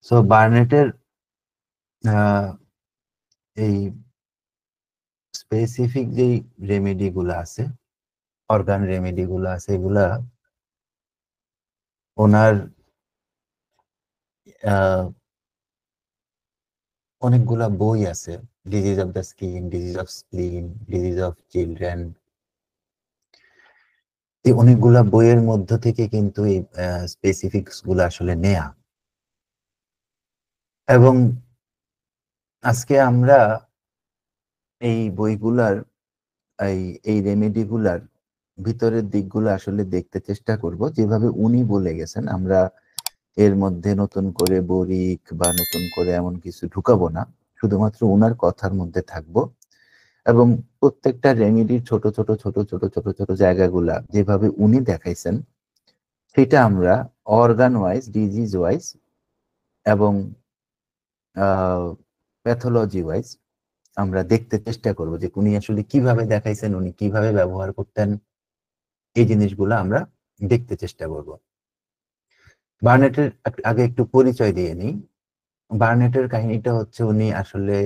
So বার্নেটের এই specific যেই remedy গুলো আছে, অর্গান রেমেডি গুলো আছে, এগুলা ওনার অনেকগুলা বই আছে। Disease of the skin, disease of স্প্লিন, disease of children, এই অনেকগুলা বইয়ের মধ্য থেকে কিন্তু এই স্পেসিফিক্স গুলো আসলে নেয়া। এবং আজকে আমরা এই বইগুলার এই রেমেডি গুলার ভিতরের দিকগুলো আসলে দেখতে চেষ্টা করব, যেভাবে উনি বলে গেছেন। আমরা এর মধ্যে নতুন করে বরিক বা নতুন করে এমন কিছু ঢুকাবো না, শুধুমাত্র উনার কথার মধ্যে থাকবো। এবং প্রত্যেকটা রেমেডির ছোট ছোট ছোট ছোট ছোট ছোট জায়গাগুলা যেভাবে উনি দেখাইছেন, সেটা আমরা অর্গান ওয়াইজ, ডিজিজ ওয়াইজ এবং প্যাথোলজি ওয়াইজ আমরা দেখতে চেষ্টা করব যে উনি আসলে কিভাবে দেখাইছেন, উনি কিভাবে ব্যবহার করতেন। এই জিনিসগুলো আমরা দেখতে চেষ্টা করব। বার্নেটের আগে একটু পরিচয় দিয়ে নিই। বার্নেটের কাহিনীটা হচ্ছে, উনি আসলে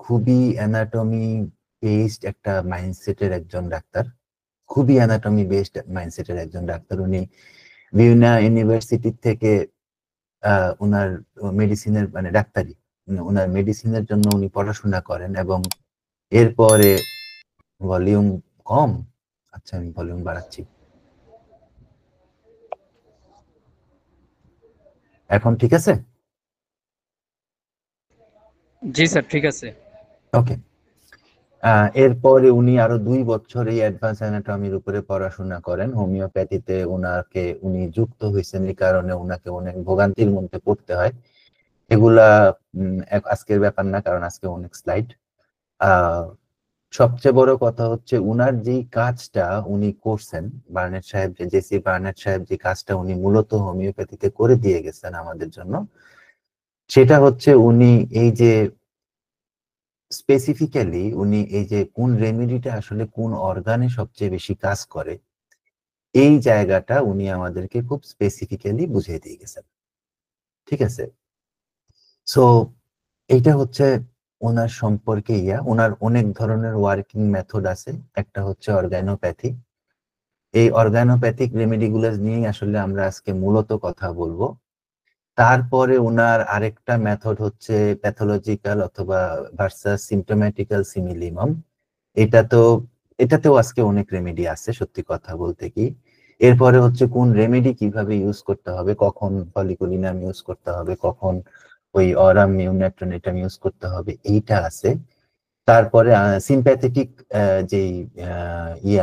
খুবই অ্যানাটমি বেসড একটা মাইন্ডসেটের একজন ডাক্তার। খুবই অ্যানাটমি বেসড মাইন্ডসেটের একজন ডাক্তার। উনি বিভিন্ন ইউনিভার্সিটি থেকে ওনার মেডিসিনের মানে ডাক্তারি, ওনার মেডিসিনের জন্য উনি পড়াশোনা করেন। এবং এরপরে ভলিউম কম, আচ্ছা আমি ভলিউম বাড়াচ্ছি, এখন ঠিক আছে? জি স্যার, ঠিক আছে। ওকে। এরপরে উনি আরো 2 বছর এই অ্যাডভান্স অ্যানাটমির উপরে পড়াশোনা করেন। হোমিওপ্যাথিতে উনি যুক্ত হয়েছেন, এই কারণে ওনাকে অনেক ভোগান্তির মধ্যে পড়তে হয়। এগুলা আজকের ব্যাপার না, কারণ আজকে অনেক স্লাইড। সবচেয়ে বড় কথা হচ্ছে, উনার যেই কাজটা উনি করছেন, বার্নেট সাহেব, জেসি বার্নেট সাহেব যে কাজটা উনি মূলত হোমিওপ্যাথিতে করে দিয়ে গেছেন আমাদের জন্য, সেটা হচ্ছে উনি এই যে স্পেসিফিক্যালি উনি এই যে কোন রেমেডিটা আসলে কোন অর্গানে সবচেয়ে বেশি কাজ করে, এই জায়গাটা উনি আমাদেরকে খুব স্পেসিফিক্যালি বুঝিয়ে দিয়ে গেছেন। ঠিক আছে? সো এইটা হচ্ছে ওনার সম্পর্কে ওনার অনেক ধরনের ওয়ার্কিং মেথড আছে। একটা হচ্ছে অর্গানোপ্যাথি। এই অর্গানোপ্যাথিক রেমেডি গুলো নিয়েই আসলে আমরা আজকে মূলত কথা বলবো। তারপরে ওনার আরেকটা মেথড হচ্ছে প্যাথোলজিক্যাল অথবা ভার্সাস সিমটোম্যাটিক্যাল সিমিলিমাম। এটা তো এটাতেও আজকে অনেক রেমেডি আছে, সত্যি কথা বলতে কি। এরপরে হচ্ছে কোন রেমেডি কিভাবে ইউজ করতে হবে, কখন ফলিকুলিনাম ইউজ করতে হবে, কখন ওই অরাম নিউনেট্রোনেটাম ইউজ করতে হবে, এইটা আছে। তারপরে সিম্প্যাথেটিক যেই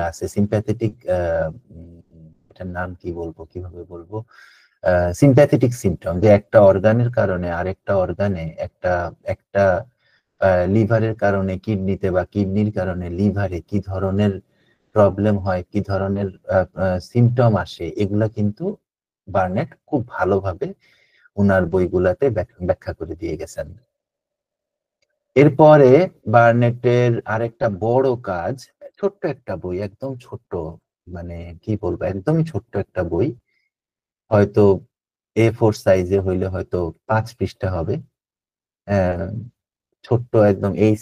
আছে, সিম্প্যাথেটিক, এটার নাম কি বলবো, কিভাবে বলবো, সিম্প্যাথেটিক সিমটম, যে একটা অর্গানের কারণে আরেকটা অর্গানে, একটা একটা লিভারের কারণে কিডনিতে বা কিডনির কারণে লিভারে কি ধরনের প্রবলেম হয়, কি ধরনের সিমটম আসে, এগুলা কিন্তু বার্নেট খুব ভালোভাবে উনার বইগুলাতে ব্যাখ্যা করে দিয়ে গেছেন। এরপরে বার্নেটের আরেকটা বড় কাজ, ছোট্ট একটা বই, একদম ছোট্ট, মানে কি বলবো, একদমই ছোট্ট একটা বই, হয়তো A4 সাইজে হইলে হয়তো 5 পৃষ্ঠা হবে। আহ, ছোট্ট একদম এই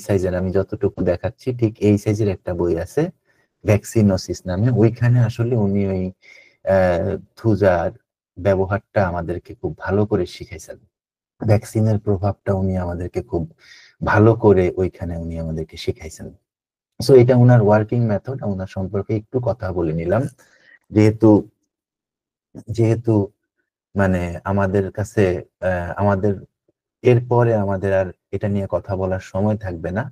সাইজের আমি যতটুকু দেখাচ্ছি ঠিক এই সাইজের একটা বই আছে, ভ্যাকসিনোসিস নামে। ওইখানে আসলে উনি ওই থুজার ব্যবহারটা আমাদেরকে খুব ভালো করে শিখাইছেন। ভ্যাকসিনের প্রভাবটা উনি আমাদেরকে খুব ভালো করে ওইখানে উনি আমাদেরকে শিখাইছেন। সো এটা ওনার ওয়ার্কিং মেথড, ওনার সম্পর্কে একটু কথা বলে নিলাম। যেহেতু যেহেতু মানে আমাদের কাছে আমাদের এরপরে আমাদের আর এটা নিয়ে কথা বলার সময় থাকবে না,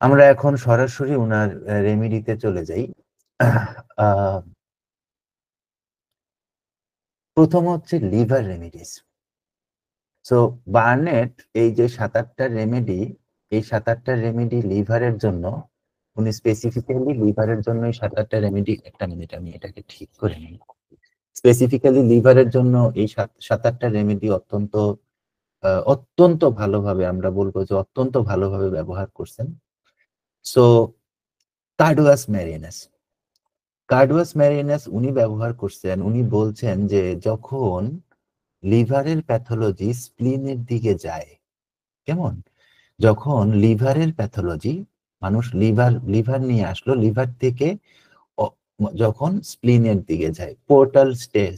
আমরা এখন সরাসরি ওনার রেমিডিতে চলে যাই। আহ, প্রথম হচ্ছে লিভার রেমিডিস। সো বার্নেট এই যে 7-8টা রেমেডি, এই 7-8টা রেমেডি লিভারের জন্য, উনি স্পেসিফিক্যালি লিভারের জন্য এই 7-8টা রেমেডি, একটা মিনিট আমি এটাকে ঠিক করে নিই। স্পেসিফিক্যালি লিভারের জন্য এই 7-8টা রেমেডি অত্যন্ত অত্যন্ত ভালোভাবে, আমরা বলবো যে অত্যন্ত ভালোভাবে ব্যবহার করছেন। So Carduus marinas, Carduus marinas উনি ব্যবহার করছেন। উনি বলছেন যে যখন লিভারের প্যাথোলজি স্প্লিনের দিকে যায়। কেমন? যখন লিভারের প্যাথোলজি, মানুষ লিভার নিয়ে আসলো, লিভার থেকে যখন স্প্লিনের দিকে যায়, পোর্টাল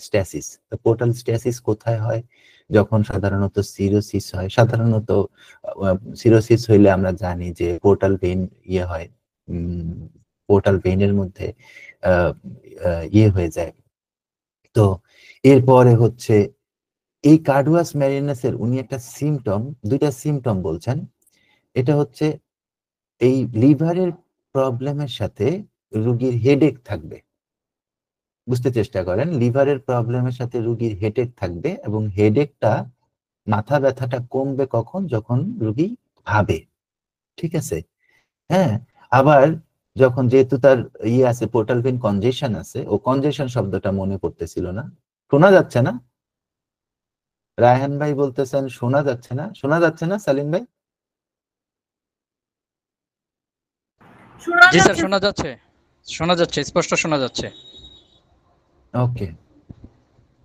স্ট্যাসিস। পোর্টাল স্ট্যাসিস কোথায় হয়? যখন সাধারণত সিরোসিস হয়। সাধারণত সিরোসিস হইলে আমরা জানি যে পোর্টাল ভেইন ইয়ে হয়, পোর্টাল ভেইনের মধ্যে ইয়ে হয়ে যায়। তো এরপরে হচ্ছে এই কার্ডুয়াস ম্যারিনাসের উনি একটা সিমটম, দুইটা সিমটম বলছেন। এটা হচ্ছে এই লিভারের প্রবলেমের সাথে রোগীর হেডেক থাকবে। বুঝতে চেষ্টা করেন, লিভারের প্রবলেমের সাথে রোগীর হেডেক থাকবে, এবং হেডেকটা, মাথা ব্যথাটা কমবে কখন? যখন রোগী ভাবে। ঠিক আছে? হ্যাঁ। আবার যখন, যেহেতু তার ইয়ে আছে, পোর্টাল ভেইন কনজেশন আছে, ও কনজেশন শব্দটা মনে পড়তেছিল না। শোনা যাচ্ছে না? রায়হান ভাই বলতেছেন শোনা যাচ্ছে না। শোনা যাচ্ছে না সালিম ভাই? জি স্যার, শোনা যাচ্ছে, শোনা যাচ্ছে, স্পষ্ট শোনা যাচ্ছে। ওকে,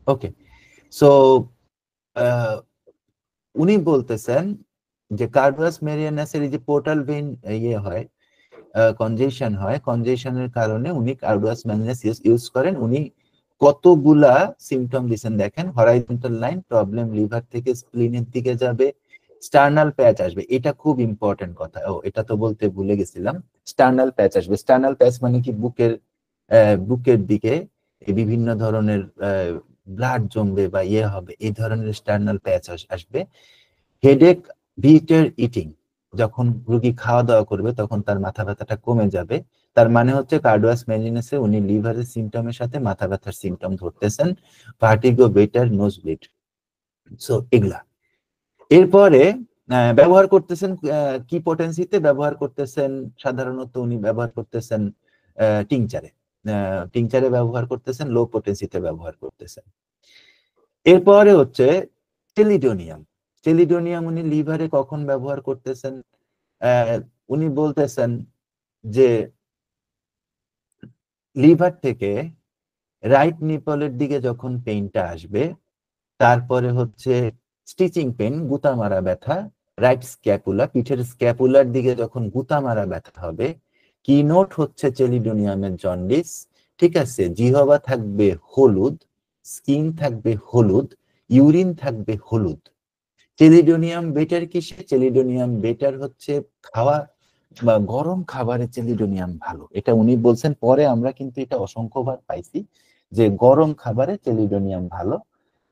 ওকে। সো উনি বলতেছেন যে কার্ডুয়াস মেরিয়ানাসের এই যে পোর্টাল ভেইন ইয়ে হয়, কনজেশন হয়, কনজেশনের কারণে উনি কার্ডুয়াস মেরিয়ানাস ইউজ করেন। উনি কতগুলা সিমটম দিচ্ছেন দেখেন। হরাইজন্টাল লাইন, প্রবলেম লিভার থেকে স্প্লিনের দিকে যাবে, স্টার্নাল প্যাচ আসবে। এটা খুব ইম্পর্টেন্ট কথা, ও এটা তো বলতে ভুলে গেছিলাম। স্টার্নাল প্যাচ আসবে। স্টার্নাল প্যাচ মানে কি? বুকের দিকে বিভিন্ন ধরনের ব্লাড জমবে বা ইয়ে হবে, এই ধরনের স্টার্নাল প্যাচ আসবে। হেডেক, বিটার ইটিং, যখন রোগী খাওয়া দাওয়া করবে তখন তার মাথা ব্যথাটা কমে যাবে। তার মানে হচ্ছে কার্ডুয়াস মেরিনাসে উনি লিভারের সিমটমের সাথে মাথা ব্যথার সিমটম ধরতেছেন। Vertigo, better, nose bleed, so এগুলা। এরপরে ব্যবহার করতেছেন কি পটেন্সিতে ব্যবহার করতেছেন? সাধারণত উনি ব্যবহার করতেছেন টিংচারে। টিংচারে ব্যবহার করতেছেন, লো পটেন্সিতে ব্যবহার করতেছেন। এরপরে হচ্ছে টেলিডোনিয়াম। টেলিডোনিয়াম উনি লিভারে কখন ব্যবহার করতেছেন? উনি বলতেছেন যে লিভার থেকে রাইট নিপলের দিকে যখন পেইনটা আসবে, তারপরে হচ্ছে স্টিচিং পেন, গুতা মারা ব্যথা, রাইট স্ক্যাপুলা, পিঠের স্ক্যাপুলার দিকে যখন গুতা মারা ব্যথা হবে। কি নোট হচ্ছে টেলিডোনিয়ামের? জন্ডিস। ঠিক আছে? জিহবা থাকবে হলুদ, স্কিন থাকবে হলুদ, ইউরিন থাকবে হলুদ। চেলিডোনিয়াম বেটার কিসে? চেলিডোনিয়াম বেটার হচ্ছে খাওয়া বা গরম খাবারে চেলিডোনিয়াম ভালো, এটা উনি বলছেন। পরে আমরা কিন্তু এটা অসংখ্যবার পাইছি যে গরম খাবারে চেলিডোনিয়াম ভালো,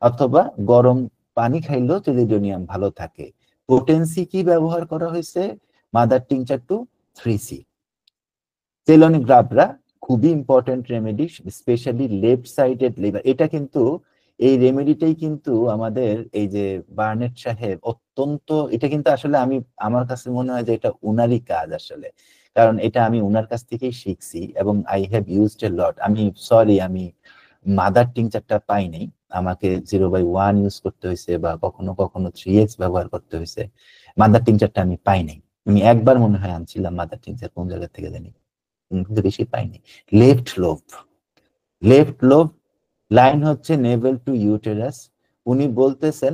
অথবা গরম পানি খাইলেও চেলিডোনিয়াম ভালো থাকে। পোটেন্সি কি ব্যবহার করা হয়েছে? Mother tincture 2,3C। চেলনিগ্রাফরা খুবই important remedy, specially left sided liver. এটা কিন্তু, এই রেমেডিটাই কিন্তু আমাদের এই যে বার্নেট সাহেব অত্যন্ত, এটা কিন্তু আসলে আমি, আমার কাছে মনে হয় যে এটা উনারই কাজ আসলে, কারণ এটা আমি উনার কাছ থেকেই শিখছি এবং আই হ্যাভ ইউজড এ লট। আমি সরি, আমি মাদার টিংচারটা পাই নাই, আমাকে 0/1 ইউজ করতে হয়েছে, বা কখনো কখনো 3X ব্যবহার করতে হয়েছে। মাদার টিংচারটা আমি পাই নাই। আমি একবার মনে হয় আনছিলাম মাদার টিংচার, কোন জায়গা থেকে জানি, কিন্তু বেশি পাইনি। Left lobe, left lobe line হচ্ছে নেভেল টু ইউটেরাস। উনি বলতেছেন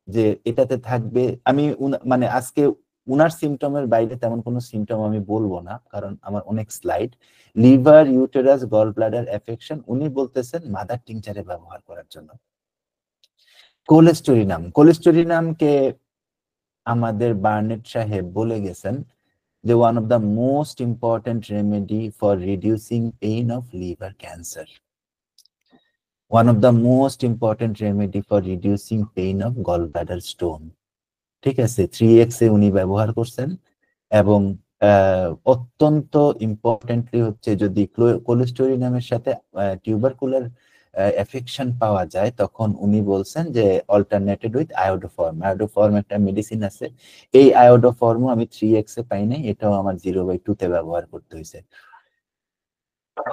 যে এটাতে থাকবে, আমি মানে আজকে উনার সিমটমের বাইরে তেমন কোনো সিমটম আমি বলবো না, কারণ আমার অনেক slide. Liver, uterus, gall bladder affection, উনি বলতেছেন মাদার টিংচারে ব্যবহার করার জন্য। কোলেস্টোরিনাম, কোলেস্টোরিনামকে আমাদের বার্নেট সাহেব বলে গেছেন যে one of the most important remedy for reducing pain of liver cancer, one of the most important remedy for reducing pain of gallbladder stone। ঠিক আছে? 3X এ উনি ব্যবহার করছেন। এবং অত্যন্ত ইম্পর্টেন্টলি হচ্ছে, যদি কোলেস্টোরিনামের সাথে টিউবারকুলার এফেকশন পাওয়া যায়, তখন উনি বলছেন যে অল্টারনেটেড উইথ আয়োডোফর্ম। আয়োডোফর্ম একটা মেডিসিন আছে, এই আয়োডোফর্মও আমি 3X এ পাই নাই, এটাও আমার 0/2 তে ব্যবহার করতে হয়েছে।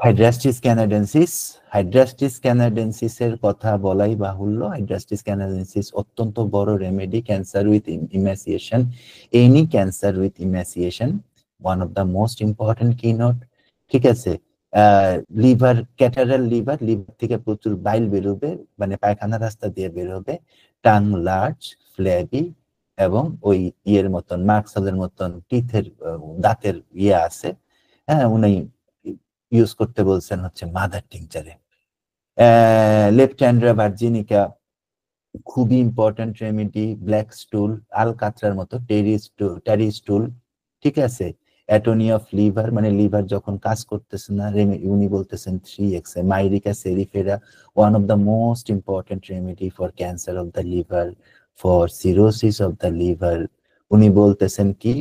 হাইড্রাস্টিস ক্যানাডেন্সিস, হাইড্রাস্টিস ক্যানাডেন্সিস এর কথা বলাই বাহুল্য। হাইড্রাস্টিস ক্যানাডেন্সিস অত্যন্ত বড় remedy, cancer with emaciation, any cancer with emaciation, one of the most important keynote. ঠিক আছে? লিভার, ক্যাটারাল লিভার, লিভার থেকে প্রচুর বাইল বেরোবে, মানে পায়খানা রাস্তা দিয়ে বেরোবে। টাং লার্জ, ফ্ল্যাবি, এবং ওই ইয়ের মতন মার্কসেলের মতন টিথের দাঁতের ইয়ে আছে। হ্যাঁ, উনি ইউজ করতে বলছেন হচ্ছে মাদার টিংচারে। লেপট্যান্ড্রা ভার্জিনিকা খুবই ইম্পর্টেন্ট রেমেডি। ব্ল্যাক স্টুল, আলকাতরার মতো টেরি স্টুল, ঠিক আছে। অ্যাটনি অফ লিভার, মানে লিভার যখন কাজ করতেছে না, উনি বলতেছেন 3x Myrica cerifera, one of the most important remedy for cancer of the liver, for cirrhosis of the liver. উনি বলতেছেন কি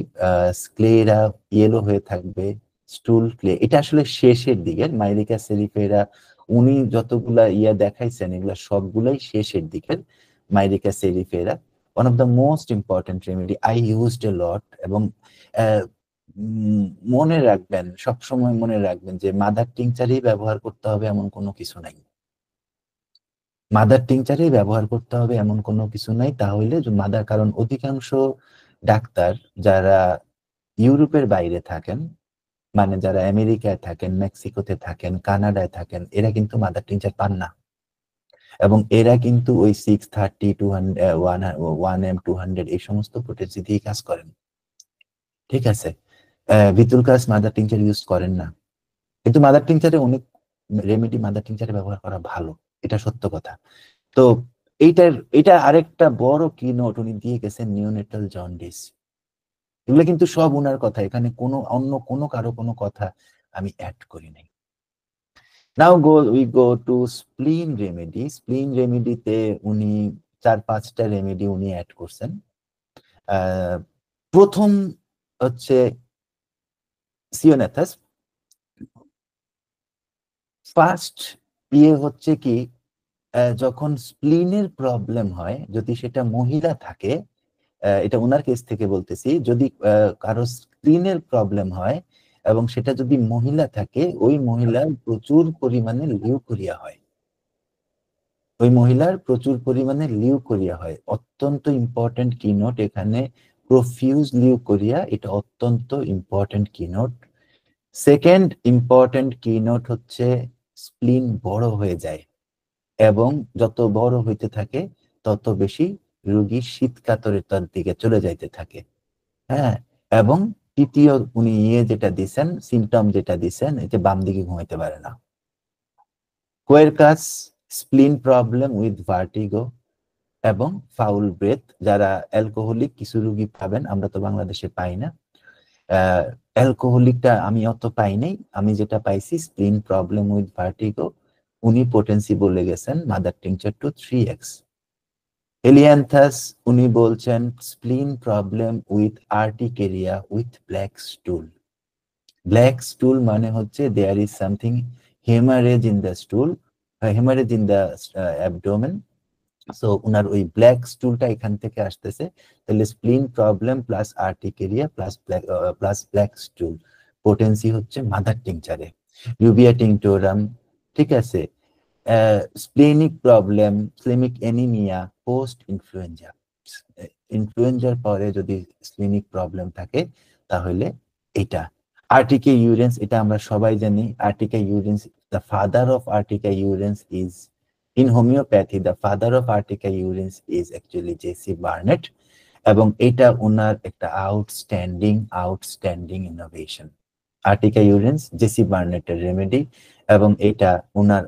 স্ক্লেরা ইয়েলো হয়ে থাকবে, স্টুল ক্লে। এটা আসলে শেষের দিকে মাইরিকা সেরিফেরা উনি যতগুলা ইয়া দেখাইছেন এগুলা সবগুলাই শেষের দিকের। Myrica cerifera one of the most important remedy, I used a lot. এবং মনে রাখবেন, সবসময় মনে রাখবেন যে মাদার টিংচারই ব্যবহার করতে হবে এমন কোনো কিছু নাই। মাদার টিংচারই ব্যবহার করতে হবে এমন কোনো কিছু নাই। তাহলে মাদার, কারণ অধিকাংশ ডাক্তার যারা ইউরোপের বাইরে থাকেন, মানে যারা আমেরিকায় থাকেন, মেক্সিকোতে থাকেন, কানাডায় থাকেন, এরা কিন্তু মাদার টিংচার পান না। এবং এরা কিন্তু ওই 630, 1M 200 এই সমস্ত পোটেন্সি দিয়ে কাজ করেন, ঠিক আছে। ভিতুলকাস মাদার টিংচার ইউজ করেন না, কিন্তু মাদার টিংচারে অনেক রেমেডি মাদার টিংচারে ব্যবহার করা ভালো, এটা সত্য কথা। তো এটা আরেকটা বড় কি নোট উনি দিয়ে গেছেন, নিওনেটাল জন্ডিস। এগুলো কিন্তু সব উনার কথা, এখানে কোনো অন্য কোনো কারো কোনো কথা আমি অ্যাড করি নাই। Now we go to spleen remedy. Spleen রেমেডিতে উনি 4-5টা রেমেডি উনি অ্যাড করছেন। প্রথম হচ্ছে সিওনেথাস। ফার্স্ট ইয়ে হচ্ছে কি, যখন স্প্লিনের প্রবলেম হয়, যদি সেটা মহিলা থাকে, এটা ওনার কেস থেকে বলতেছি, যদি কারো স্প্লিনের প্রবলেম হয় এবং সেটা যদি মহিলা থাকে, ওই মহিলার প্রচুর পরিমাণে লিউকোরিয়া হয়। ওই মহিলার প্রচুর পরিমাণে লিউকোরিয়া হয়। অত্যন্ত ইম্পর্টেন্ট কিনোট এখানে, প্রফিউজ লিউকোরিয়া, এটা অত্যন্ত important keynote. Second important keynote হচ্ছে স্প্লিন বড় হয়ে যায়, এবং যত বড় হইতে থাকে তত বেশি রোগী শীতকাতরতার দিকে চলে যাইতে থাকে। হ্যাঁ, এবং তৃতীয় উনি যেটা দিছেন, সিমটম যেটা দিছেন, এতে বাম দিকে ঘুমাইতে পারে না। কোয়েরকাস, স্প্লিন প্রবলেম উইথ ভার্টিগো এবং ফাউল ব্রেথ। যারা অ্যালকোহলিক, কিছু রোগী পাবেন, আমরা তো বাংলাদেশে পাই না। অ্যালকোহলিকটা আমি অত পাই নাই, আমি যেটা পাইছি স্প্লিন প্রবলেম উইথ ভার্টিগো, উনি পোটেন্সি বলে গেছেন mother tincture to 3x। Ailanthus উনি বলছেন spleen problem with urticaria with black stool. Black stool মানে হচ্ছে there is something haemorrhage in the stool, haemorrhage in the abdomen. So উনার ওই black স্টুলটা এখান থেকে আসতেছে। তাহলে spleen problem plus urticaria plus black stool, potency হচ্ছে মাদার টিংচারে। ইউবিয়া টিংটোরাম, ঠিক আছে। Splenic problem, splenic anaemia post influenza. ইনফ্লুয়েঞ্জার পরে যদি স্প্লেনিক প্রবলেম থাকে তাহলে এটা। আর্টিকা ইউরেন্স, এটা আমরা সবাই জানি। Urtica urens, the father of Urtica urens is, in homeopathy the father of Urtica urens is actually J C Burnett. এবং এটা ওনার একটা outstanding innovation. Urtica urens J C বার্নেটের রেমেডি, এবং এটা ওনার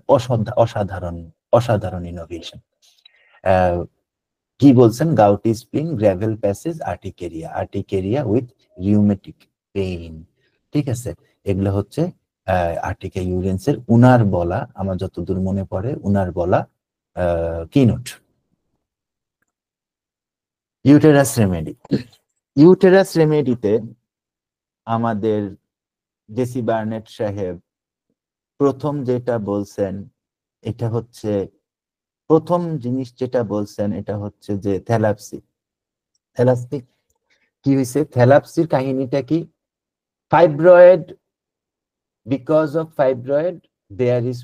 অসাধারণ ইনোভেশন। কি বলছেন, gouty spleen, gravel passage, urticaria with rheumatic pain, ঠিক আছে। এগুলো হচ্ছে আর্টিকা ইউরেন্সের উনার বলা, আমার যতদূর মনে পড়ে উনার বলা কিনোট। Uterus remedy. ইউটেরাস রেমেডিতে আমাদের জেসি বার্নেট সাহেব প্রথম যেটা বলছেন, এটা হচ্ছে প্রথম জিনিস যেটা বলছেন, এটা হচ্ছে যে থ্যালাপসি। থ্যালাপসি কি হয়েছে, থ্যালাপসির কাহিনীটা কি, fibroid, because of fibroid there is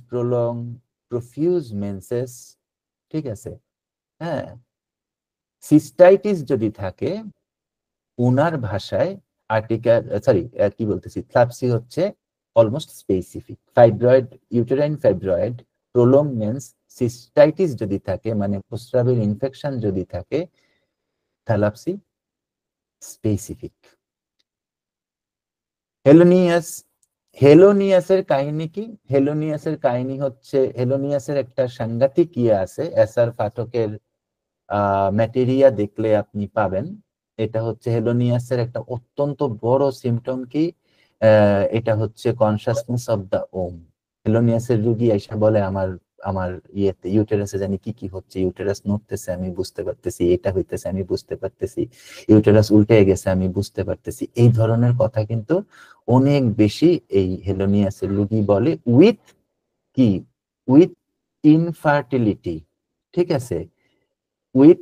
profuse menses, ঠিক আছে। হ্যাঁ, সিস্টাইটিস যদি থাকে, উনার ভাষায় আর্টিকা, সরি কি বলতেছি, থ্যালাপসি হচ্ছে almost specific. Fibroid, uterine fibroid, prolong menses, cystitis যদি থাকে মানে প্রস্রাবের ইনফেকশন যদি থাকে, থ্যালাপসি স্পেসিফিক। হেলোনিয়াস, হেলোনিয়াসের কাহিনী কি? হেলোনিয়াসের কাহিনী হচ্ছে, হেলোনিয়াসের একটা সাংঘাতিক ইয়ে আছে, এসআর পাঠকের ম্যাটেরিয়া দেখলে আপনি পাবেন। এটা হচ্ছে হেলোনিয়াসের একটা অত্যন্ত বড় সিমটম কি, এটা হচ্ছে কনসাসনেস অফ দা ওম। হেলোনিয়াসের রোগী এসে বলে আমার আমার ইয়েতে ইউটেরাসে জানি কি কি হচ্ছে, ইউটেরাস নড়তেছে আমি বুঝতে পারতেছি, এটা হইতেছে আমি বুঝতে পারতেছি, ইউটেরাস উল্টে গেছে আমি বুঝতে পারতেছি। এই ধরনের কথা কিন্তু অনেক বেশি এই হেলোনিয়াসের রোগী বলে, উইথ কি, উইথ ইনফার্টিলিটি, ঠিক আছে, with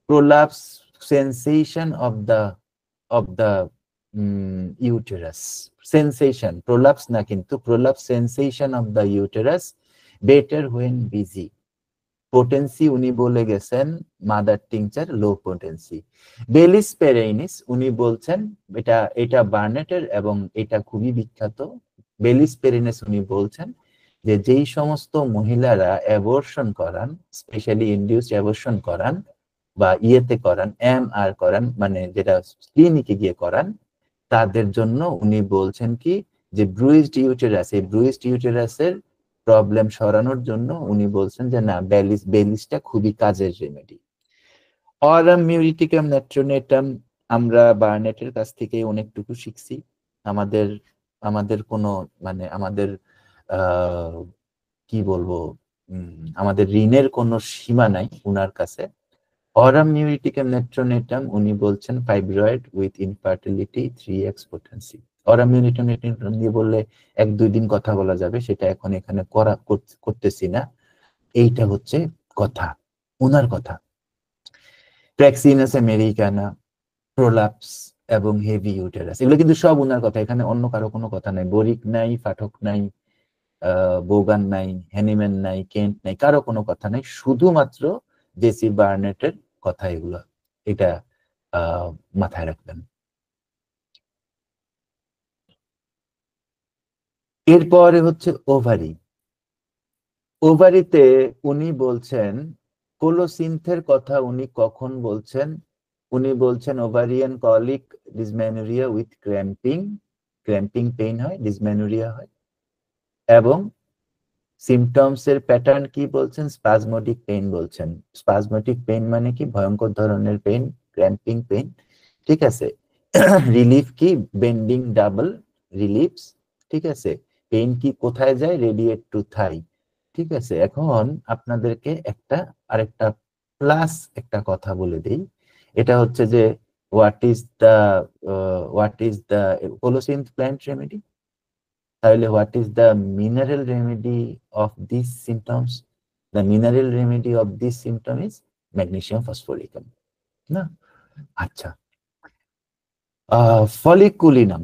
prolapse sensation of the uterus, sensation, prolapse না কিন্তু, prolapse sensation of the uterus, better when busy, potency উনি বলে গেছেন মাদার টিংচার লো পোটেন্সি। বেলিস পেরেইনিস উনি বলছেন, এটা এটা বার্নেটের এবং এটা খুবই বিখ্যাত। বেলিস পেরেইনিস উনি বলছেন যে যেই সমস্ত মহিলারা অ্যাবর্শন করান, স্পেশালি ইনডিউসড অ্যাবর্শন করান বা ইয়েতে করান, এমআর করান, মানে যেটা ক্লিনিকে গিয়ে করান, তাদের জন্য উনি বলছেন কি যে ব্রুইজড ইউটেরাস, এই ব্রুইজড ইউটেরাসের প্রবলেম সরানোর জন্য উনি বলছেন যে না, বেলিসটা খুবই কাজের রেমেডি। অরাম মিউরিটিকাম নেট্রোনেটাম আমরা বার্নেটের কাছ থেকে অনেকটুকু শিখছি। আমাদের আমাদের কোনো মানে আমাদের কি বলবো, আমাদের ঋণের কোনো সীমা নাই উনার কাছে। অরাম মিউরিটিকাম নেট্রোনেটাম উনি বলছেন fibroid with infertility 3x potency. Aurum muriaticum natronatum নিয়ে বললে 1-2 দিন কথা বলা যাবে, সেটা এখন এখানে করতেছি না। এইটা হচ্ছে কথা, উনার কথা। ট্র্যাক্সিনাস আমেরিকানা, প্রোলাপস এবং হেভি ইউটেরাস, এগুলো কিন্তু সব উনার কথা, এখানে অন্য কারো কোনো কথা নাই। বোরিক নাই, পাঠক নাই, বোগান নাই, হ্যানিম্যান নাই, কেন্ট নাই, কারো কোনো কথা নাই, শুধুমাত্র জেসি বার্নেটের কথা এগুলো। এটা মাথায় রাখবেন। এরপরে হচ্ছে ওভারি। ওভারিতে উনি বলছেন কোলোসিন্থের কথা, উনি কখন বলছেন? উনি বলছেন ovarian colic dysmenorrhoea with cramping, cramping pain হয়, ডিসমেনোরিয়া হয়, এবং সিমটমস এর প্যাটার্ন কি বলছেন? স্পাজমোটিক পেইন বলছেন। স্পাজমোটিক পেইন মানে কি? ভয়ঙ্কর ধরনের পেইন, ক্র্যাম্পিং পেইন, ঠিক আছে। রিলিফ কি? বেন্ডিং ডাবল রিলিফস, ঠিক আছে। পেইন কি কোথায় যায়? রেডিয়েট টু থাই, ঠিক আছে। এখন আপনাদেরকে আরেকটা প্লাস একটা কথা বলে দিই, এটা হচ্ছে যে what is the colocynth plant remedy? তাহলে what is the mineral remedy of this symptoms? The mineral remedy of this symptom is magnesium phosphoricum, না? আচ্ছা, ফলিকুলিনাম।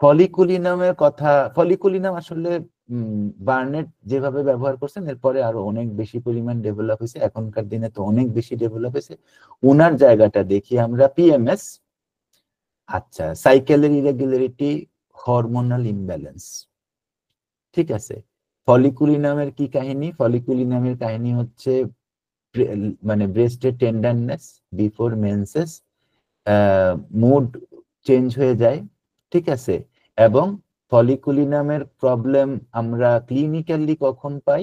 ফলিকুলিনামের কথা, ফলিকুলিনাম আসলে বার্নেট যেভাবে ব্যবহার করছেন এরপরে আরো অনেক বেশি পরিমাণ ডেভেলপ হয়েছে, এখনকার দিনে তো অনেক বেশি ডেভেলপ হয়েছে। উনার জায়গাটা দেখি আমরা, পিএমএস, আচ্ছা, সাইকেলের ইরেগুলারিটি, হরমোনাল ইমব্যালেন্স, ঠিক আছে। ফলিকুলিনামের কি কাহিনী? ফলিকুলিনামের কাহিনী হচ্ছে মানে ব্রেস্টের tenderness before menses, mood change হয়ে যায়, ঠিক আছে। এবং ফলিকুলিনামের প্রবলেম আমরা ক্লিনিক্যালি কখন পাই?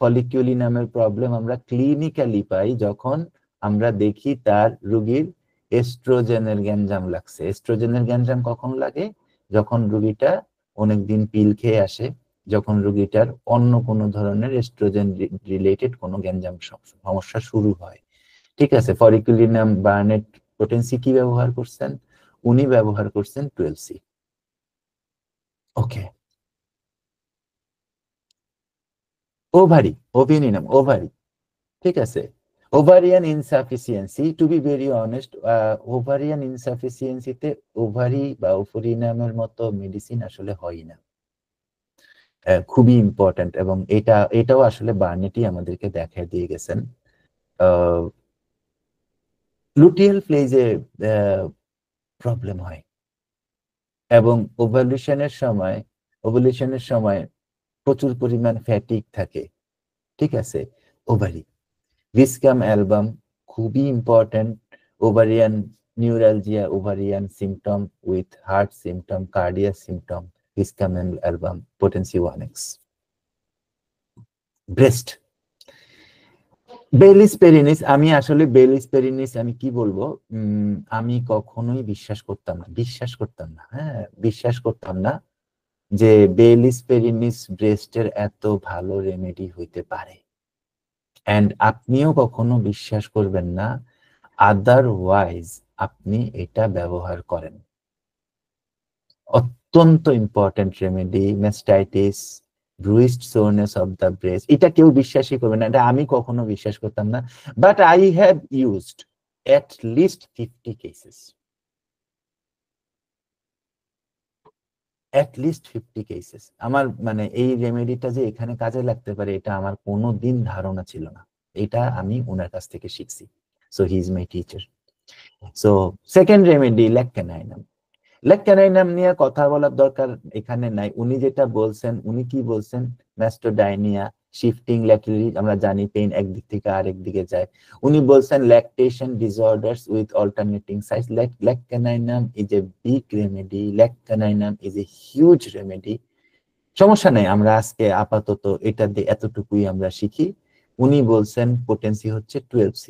ফলিকুলিনামের প্রবলেম আমরা ক্লিনিক্যালি পাই যখন আমরা দেখি তার রোগীর এস্ট্রোজেনের গ্যাঞ্জাম লাগছে। এস্ট্রোজেনের গ্যাঞ্জাম কখন লাগে? যখন রোগীটা অনেকদিন পিল খেয়ে আসে, যখন রোগীটার অন্য কোনো ধরনের এস্ট্রোজেন রিলেটেড কোনো গ্যাঞ্জাম সমস্যা শুরু হয়, ঠিক আছে। ফলিকুলিনাম বার্নেট পোটেন্সি কি ব্যবহার করছেন? উনি ব্যবহার করছেন 12C। ওকে, ওভারি, ওভিনিনাম, ওভারি, ঠিক আছে। Ovarian insufficiency, to be very honest, ovarian ইনসাফিসিয়েন্সিতে ওভারি বা ওফরিনামের মতো মেডিসিন আসলে হয় না, খুবই ইম্পর্টেন্ট, এবং এটাও আসলে বার্নেটই আমাদেরকে দেখা দিয়ে গেছেন। লুটিয়াল প্লেজে প্রবলেম হয়, এবং ওভালিউশনের সময় ওভুলেশনের সময় প্রচুর পরিমাণ ফ্যাটিক থাকে, ঠিক আছে। ওভারি ভিসকাম অ্যালবাম খুবই important. Ovarian neuralgia, ovarian symptom with heart symptom, cardiac symptom, viscum album, potency 1x। Breast bellis perennis, আমি আসলে বেলিস পেরিনিস আমি কি বলবো, আমি কখনোই বিশ্বাস করতাম না, হ্যাঁ বিশ্বাস করতাম না যে বেলিস পেরিনিস ব্রেস্টের এত ভালো রেমেডি হইতে পারে। এন্ড আপনিও কখনো বিশ্বাস করবেন না আদারওয়াইজ আপনি এটা ব্যবহার করেন। অত্যন্ত important remedy, mastitis, bruised soreness of the breast, এটা কেউ বিশ্বাসই করবে না, এটা আমি কখনো বিশ্বাস করতাম না। But I have used at least 50 cases, at least 50 cases। আমার মানে এই রেমেডিটা যে এখানে কাজে লাগতে পারে এটা আমার কোনোদিন ধারণা ছিল না, এটা আমি ওনার কাছ থেকে শিখছি। So he is my teacher. So second remedy lac caninum. Lac caninum নিয়ে কথা বলার দরকার এখানে নাই। উনি যেটা বলছেন, উনি কি বলছেন, ম্যাস্টোডাইনিয়া, শিফটিং ল্যাটারালি, আমরা জানি পেইন একদিক থেকে আরেক দিকে যায়। উনি বলছেন ল্যাকটেশন ডিসঅর্ডারস উইথ অল্টারনেটিং সাইজ, lac caninum is a big remedy, lac caninum is a huge remedy. সমস্যা নেই, আমরা আজকে আপাতত এটা দিয়ে এতটুকুই আমরা শিখি। উনি বলছেন পোটেন্সি হচ্ছে 12C।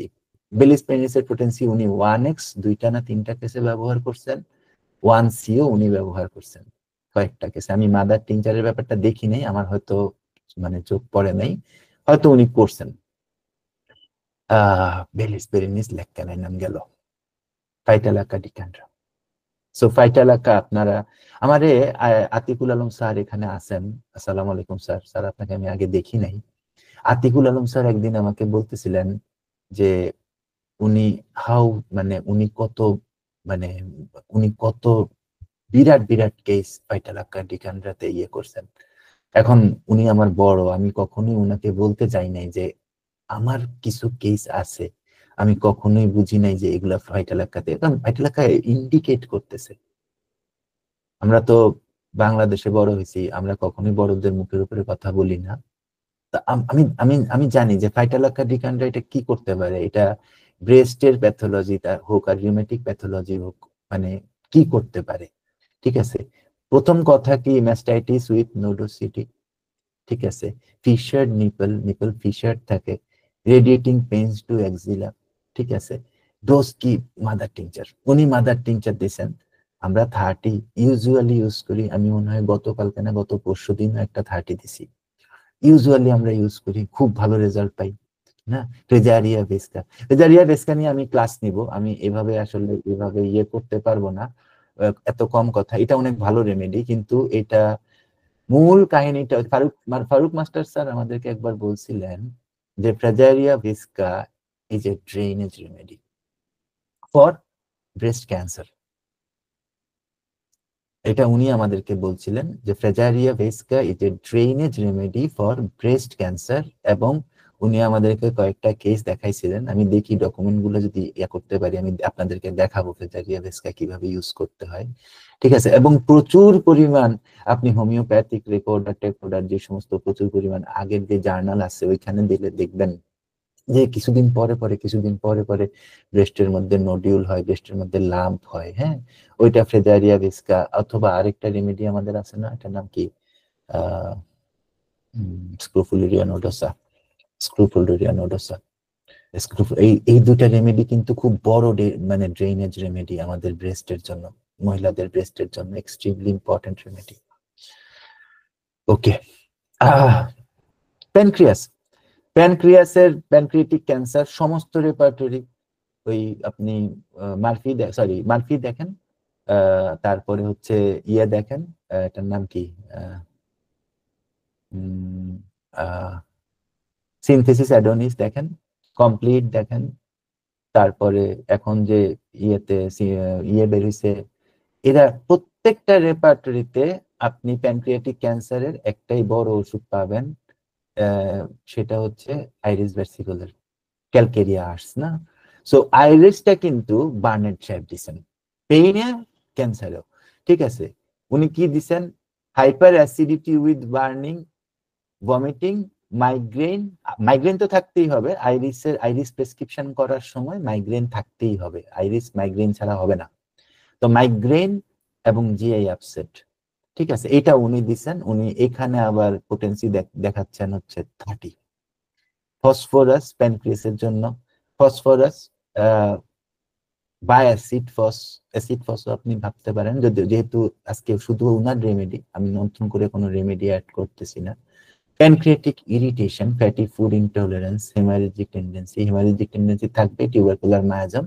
বেলিস পেনিসের পোটেন্সি উনি 1x, দুইটা না তিনটা কেসে ব্যবহার করছেন। 1C-ও উনি ব্যবহার করছেন কয়েকটা কেসে। আমি মাদার টিংচারের ব্যাপারটা দেখি নাই, আমার হয়তো মানে চোখ পড়ে নাই, হয়তো উনি করছেন। বেলিস পেরিনিস ল্যাকক্যানাইনাম গেল। ফাইটালাকা ডিক্যান্ড্রা। সো ফাইটালাকা আপনারা আমারে আতিকুল আলম স্যার এখানে আছেন। আসসালামু আলাইকুম স্যার। স্যার আপনাকে আমি আগে দেখি নাই। আতিকুল আলম স্যার একদিন আমাকে বলতেছিলেন যে উনি হাউ মানে মানে উনি কত বিরাট বিরাট কেস ফাইটালাকা ডিক্যান্ড্রাতে ইয়ে করছেন। এখন উনি আমার বড়, আমি কখনোই উনাকে বলতে চাই নাই যে আমার কিছু কেস আছে, আমি কখনোই বুঝি নাই যে এগুলা ফাইটালাকাতে, কারণ ফাইটালাকা ইন্ডিকেট করতেছে। আমরা তো বাংলাদেশে বড় হয়েছি, আমরা কখনোই বড়দের মুখের উপরে কথা বলি না। তা আমি আমি আমি জানি যে ফাইটালাকা ডিকান্ড্রা এটা কি করতে পারে। এটা ব্রেস্টের প্যাথোলজি হোক আর রিউমেটিক প্যাথোলজি হোক, মানে কি করতে পারে, ঠিক আছে। প্রথম কথা কি, ম্যাস্টাইটিস উইথ নোডোসিটি, ঠিক আছে। ফিশার্ড নিপল, নিপল ফিশার্ড থাকে, রেডিয়েটিং পেইনস টু এক্সিলা, ঠিক আছে। ডোজ কি, মাদার টিংচার, উনি মাদার টিংচার দিয়েছেন। আমরা 30 ইউজুয়ালি ইউজ করি, আমি মনে হয় গতকালকে না গত পরশু দিন একটা 30 দিছি। ইউজুয়ালি আমরা ইউজ করি, খুব ভালো রেজাল্ট পাই না। রেজারিয়া ভেস্কা, রেজারিয়া ভেস্কা নিয়ে আমি ক্লাস নিব, আমি এভাবে আসলে এভাবে ইয়ে করতে পারবো না, এত কম কথা। এটা অনেক ভালো রেমেডি, কিন্তু এটা মূল কাহিনীটা ফারুক মাস্টার স্যার আমাদেরকে একবার বলছিলেন যে fragaria vesca is a drainage remedy for breast cancer. এটা উনি আমাদেরকে বলছিলেন যে fragaria vesca is a drainage remedy for breast cancer, এবং উনি আমাদেরকে কয়েকটা কেস দেখাইছিলেন। আমি দেখি ডকুমেন্ট গুলো যদি ইয়া করতে পারি আমি আপনাদেরকে দেখাবো ফ্রেজারিয়া ভিস্কা কিভাবে ইউজ করতে হয়, ঠিক আছে। এবং প্রচুর পরিমাণ আপনি হোমিওপ্যাথিক রেকর্ডার টেকর্ডার যে সমস্ত প্রচুর পরিমাণ আগের যে জার্নাল আছে ওইখানে দিলে দেখবেন যে কিছুদিন পরে পরে ব্রেস্টের মধ্যে নডিউল হয়, ব্রেস্টের মধ্যে লাম্প হয়, হ্যাঁ, ওইটা ফ্রেজারিয়া ভিস্কা। অথবা আরেকটা রেমেডি আমাদের আছে না, এটার নাম কি, আহ স্ক্রোফুলেরিয়া নোডোসা, স্ক্রোফুলেরিয়া নোডোসা, এই এই দুইটা রেমেডি কিন্তু খুব বড় মানে ড্রেনেজ রেমেডি আমাদের ব্রেস্টের জন্য, মহিলাদের ব্রেস্টের জন্য এক্সট্রিমলি ইম্পর্টেন্ট রেমেডি। ওকে, প্যানক্রিয়াস, প্যানক্রিয়াটিক ক্যান্সার সমস্ত রেপার্টরি, ওই আপনি মার্ফি দেখেন, তারপরে হচ্ছে ইয়ে দেখেন, এটার নাম কি, সিনথেসিস অ্যাডোনিস দেখেন, কমপ্লিট দেখেন, তারপরে এখন যে ইয়ে বেরিয়েছে, এরা প্রত্যেকটা রেপার্টরিতে আপনি প্যানক্রিয়াটিক ক্যান্সারের একটাই বড় ওষুধ পাবেন, সেটা হচ্ছে আইরিস ভার্সিকুলার, ক্যালকেরিয়া আর্টস না। সো আইরিসটা কিন্তু বার্নেট সাহেব দিছেন পেইনে, ক্যান্সারেও, ঠিক আছে। উনি কি দিছেন, hyper acidity with burning, vomiting, migraine. Migraine তো থাকতেই হবে, আইরিস প্রেসক্রিপশন করার সময় মাইগ্রেন থাকতেই হবে, আইরিস মাইগ্রেন ছাড়া হবে না। তো মাইগ্রেন এবং জিআই আপসেট, ঠিক আছে, এটা উনি দিচ্ছেন। উনি এখানে আবার পোটেন্সি দেখাচ্ছেন হচ্ছে 30। ফসফরাস প্যানক্রিয়াসের জন্য, ফসফরাস বা অ্যাসিড ফস আপনি ভাবতে পারেন, যদি যেহেতু আজকে শুধু উনার রেমেডি, আমি নতুন করে কোনো রেমেডি অ্যাড করতেছি না। Pancreatic irritation, fatty food intolerance, haemorrhagic tendency থাকবে, টিউবারকুলার মায়াজম,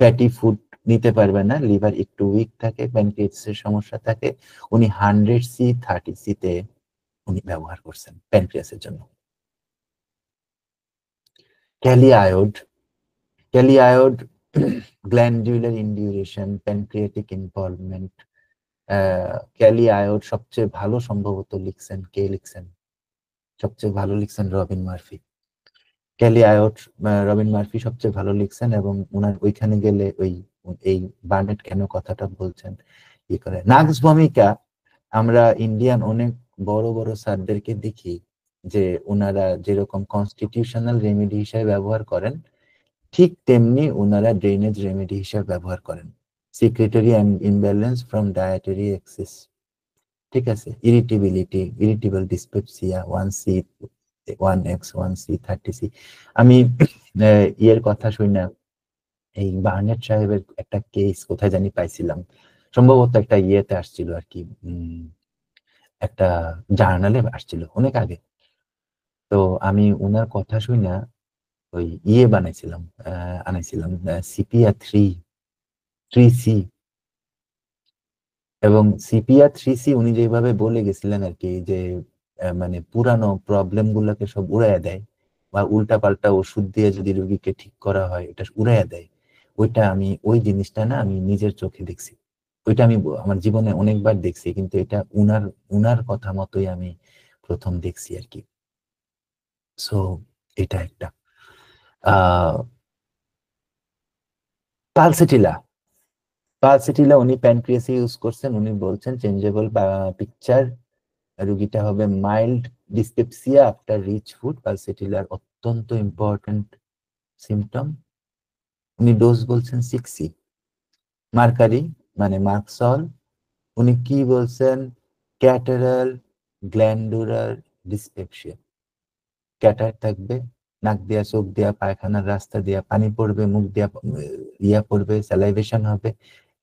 ফ্যাটি ফুড নিতে পারবে না, লিভার একটু উইক থাকে, প্যানক্রিয়াসের সমস্যা থাকে। উনি 100C 30C তে উনি ব্যবহার করছেন প্যানক্রিয়াসের জন্য। ক্যালিআয়োড গ্ল্যান্ডুলার ইনডিউরেশন, প্যানক্রিয়াটিক ইনভলভমেন্ট। ক্যালিআয়োড সবচেয়ে ভালো সম্ভবত লিখছেন, কে লিখছেন? সবচেয়ে ভালো লিখছেন রবিন মার্ফি। ক্যালিআয়োড রবিন মার্ফি সবচেয়ে ভালো লিখছেন, এবং ওনার ওইখানে গেলে এই বার্নেট কেন কথাটা বলছেন ই করে। নাক্স ভূমিকা, আমরা ইন্ডিয়ান অনেক বড় বড় স্যারদেরকে দেখি যে ওনারা যেরকম কনস্টিটিউশনাল রেমেডি হিসেবে ব্যবহার করেন, ঠিক তেমনি ওনারা ড্রেনেজ রেমেডি হিসেবে ব্যবহার করেন। Secretory imbalance from dietary excess, ঠিক আছে, irritable dyspepsia 1C 1X 1C 30C। আমি ইয়ের কথা শুনি না, এই বার্নেট সাহেবের একটা কেস কোথায় জানি পাইছিলাম, সম্ভবত একটা ইয়েতে আসছিল আর কি, একটা জার্নালে আসছিল অনেক আগে। তো আমি ওনার কথা শুই না ওই ইয়ে বানাইছিলাম, আনাইছিলাম সিপিআর 3C। এবং সিপিআর 3C উনি যেভাবে বলে গেছিলেন আর কি, যে মানে পুরানো প্রবলেম গুলাকে সব উড়াইয়া দেয়, বা উল্টা পাল্টা ওষুধ দিয়ে যদি রোগীকে ঠিক করা হয় এটা উড়াইয়া দেয়। ওইটা আমি ওই জিনিসটা না আমি নিজের চোখে দেখছি, ওইটা আমি আমার জীবনে অনেকবার দেখছি, কিন্তু এটা উনার উনার কথা মতোই আমি প্রথম দেখছি আর কি। সো এটা একটা পালসেটিলা। উনি প্যানক্রিয়াসে ইউজ করছেন, উনি বলছেন চেঞ্জেবল পিকচার, রুগীটা হবে mild dyspepsia after rich food. পালসেটিলার অত্যন্ত ইম্পর্টেন্ট সিমটম। উনি ডোজ বলছেন 6C। মার্কারি মানে মার্কসল, উনি কি বলছেন? Catarrhal glandular dyspepsia. ক্যাটার থাকবে, নাক দিয়া চোখ দিয়া পায়খানার রাস্তা দিয়া পানি পড়বে, মুখ দিয়া ইয়া পড়বে, স্যালাইভেশন হবে।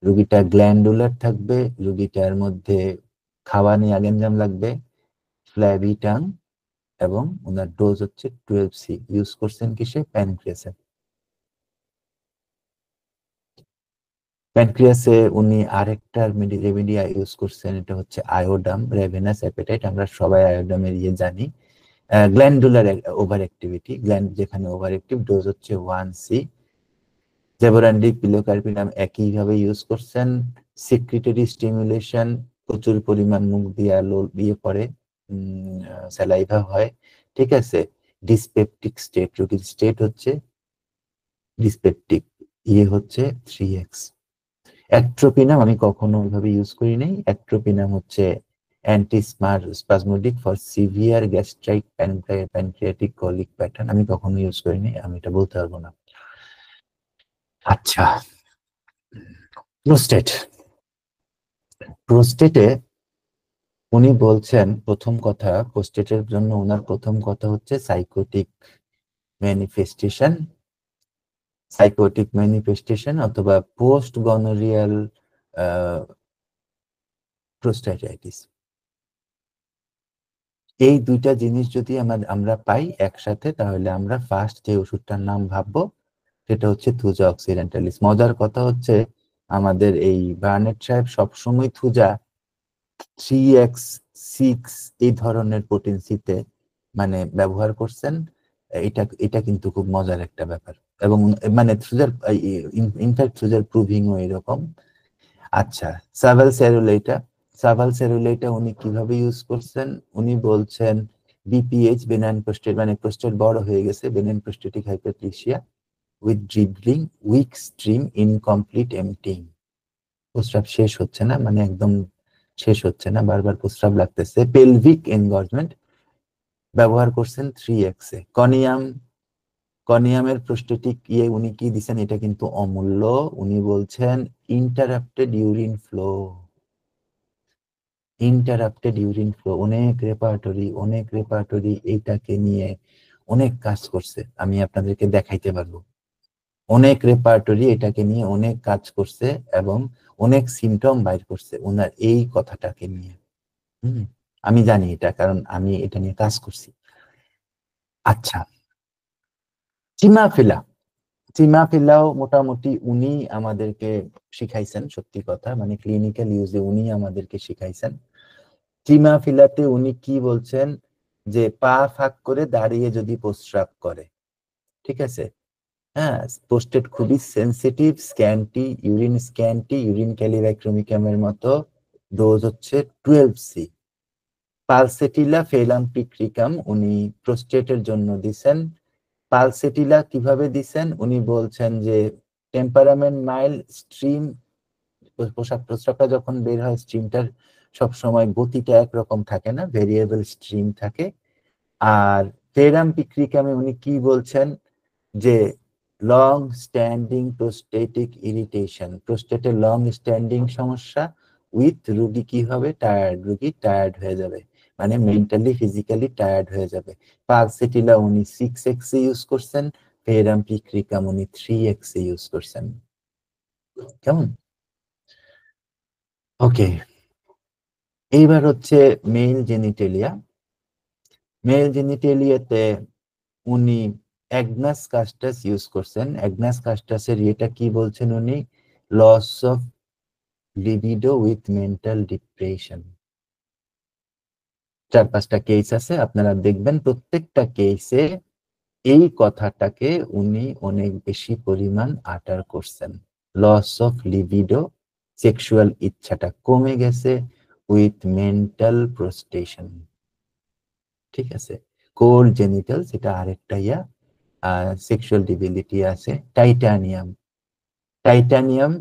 রুগীটা গ্ল্যান্ডুলার থাকবে, রুগীটার মধ্যে খাওয়া নিয়ে আগেনজাম লাগবে, ফ্ল্যাবি টাং, এবং ওনার ডোজ হচ্ছে 12C। ইউজ করছেন কিসে? প্যানক্রিয়াসে। প্যানক্রিয়াসে উনি আরেকটা রেমেডি ইউজ করছেন, এটা হচ্ছে আয়োডাম, রেভেনাস অ্যাপেটাইট। আমরা সবাই আয়োডামের ইয়ে জানি। গ্ল্যান্ডুলার ওভার অ্যাক্টিভিটি, গ্ল্যান্ড যেখানে ওভার অ্যাক্টিভ, ডোজ হচ্ছে 1C। জেবোরান্ডি পিলোকার্পিনাম একইভাবে ইউজ করছেন। সিক্রিটারি স্টিমুলেশন, প্রচুর পরিমাণ মুখ দিয়ে আলো দিয়ে পড়ে, স্যালাইভা হয়, ঠিক আছে। ডিসপেপটিক স্টেট, রোগীর স্টেট হচ্ছে ডিসপেপটিক, ইয়ে হচ্ছে 3X। অ্যাট্রোপিনাম আমি কখনো ওইভাবে ইউজ করি নাই। অ্যাট্রোপিনাম হচ্ছে anti spasmodic for severe gastric pancreatic colic pattern, আমি কখনো ইউজ করি নাই, আমি এটা বলতে পারবো না। আচ্ছা, প্রোস্টেটে উনি বলছেন প্রথম কথা, প্রোস্টেটের জন্য ওনার প্রথম কথা হচ্ছে সাইকোটিক ম্যানিফেস্টেশন অথবা পোস্ট গনোরিয়াল প্রোস্টাইটাইটিস। এই দুইটা জিনিস যদি আমরা পাই একসাথে, তাহলে আমরা ফার্স্ট যে ওষুধটার নাম ভাববো সেটা হচ্ছে থুজা অক্সিডেন্টালিস। মজার কথা হচ্ছে আমাদের এই বার্নেট সাহেব সবসময় থুজা 3X 6 এই ধরনের পোটেন্সিতে মানে ব্যবহার করছেন। এটা কিন্তু খুব মজার একটা ব্যাপার, এবং মানে থ্রুজার ইনফ্যাক্ট থ্রুজার প্রুভিংও এরকম। আচ্ছা, সাভাল সেরুলেটা উনি কিভাবে ইউজ করছেন? উনি বলছেন বিপিএইচ, বেনাইন প্রোস্টেট, মানে প্রোস্টেট বড় হয়ে গেছে, benign prostatic hyperplasia with dribbling, weak stream, incomplete emptying, প্রস্রাব শেষ হচ্ছে না, মানে একদম শেষ হচ্ছে না, বারবার প্রস্রাব লাগতেছে। পেলভিক এনগর্জমেন্ট ব্যবহার করছেন 3x এ। কনিয়ামের প্রোস্টেটিক উনি কি দিচ্ছেন, এটা কিন্তু অমূল্য। উনি বলছেন ইন্টারাপ্টেড ইউরিন ফ্লো। অনেক রেপার্টরি এইটাকে নিয়ে অনেক কাজ করছে, আমি আপনাদেরকে দেখাইতে পারবো। অনেক রেপার্টরি এটাকে নিয়ে অনেক কাজ করছে এবং অনেক সিমটম বাইর করছে ওনার এই কথাটাকে নিয়ে। আমি জানি এটা, কারণ আমি এটা নিয়ে কাজ করছি। আচ্ছা, চিমাফিলাও মোটামুটি উনি আমাদেরকে শিখাইছেন, সত্যি কথা, মানে ক্লিনিক্যাল ইউজে উনি আমাদেরকে শিখাইছেন। চিমাফিলাতে উনি কি বলছেন, যে পা ফাঁক করে দাঁড়িয়ে যদি প্রস্রাব করে, ঠিক আছে, হ্যাঁ, প্রোস্টেট খুবই সেন্সিটিভ, ইউরিন ক্যালিব্যাক্টোমিকামের মতো, ডোজ হচ্ছে 12C। পালসেটিলা ফেলাম পিক্রিকাম উনি প্রোস্টেটের জন্য দিছেন। পালসেটিলা কিভাবে দিছেন, উনি বলছেন যে টেম্পারামেন্ট মাইল্ড, স্ট্রিম, প্রস্রাবটা যখন বের হয় স্ট্রিমটার সবসময় গতিটা একরকম থাকে না, ভেরিয়েবল স্ট্রিম থাকে। আর ফেরাম পিক্রিকামে উনি কি বলছেন, যে লং স্ট্যান্ডিং প্রোস্টেটিক ইরিটেশন, প্রোস্টেটের লং স্ট্যান্ডিং সমস্যা উইথ রুগী কি হবে, রুগী টায়ার্ড হয়ে যাবে, মানে মেন্টালি ফিজিক্যালি টায়ার্ড হয়ে যাবে। পালসেটিলা উনি 6x এ ইউজ করছেন, ফেরাম পিক্রিকাম উনি 3x এ ইউজ করছেন। কেমন? ওকে, এইবার হচ্ছে মেল জেনিটেলিয়াতে উনি অ্যাগনাস কাস্টাস ইউজ করছেন। অ্যাগনাস কাস্টাসের এটা কি বলছেন উনি, loss of libido with mental depression. 4-5টা কেস আছে, আপনারা দেখবেন প্রত্যেকটা কেসে এই কথাটাকে উনি অনেক বেশি পরিমাণ আটার করছেন। লস অফ লিবিডো, সেক্সুয়াল ইচ্ছাটা কমে গেছে উইথ মেন্টাল প্রস্টেশন, ঠিক আছে। কোর জেনিটাল, সেটা আরেকটা সেক্সুয়াল ডিবিলিটি আছে। Titanium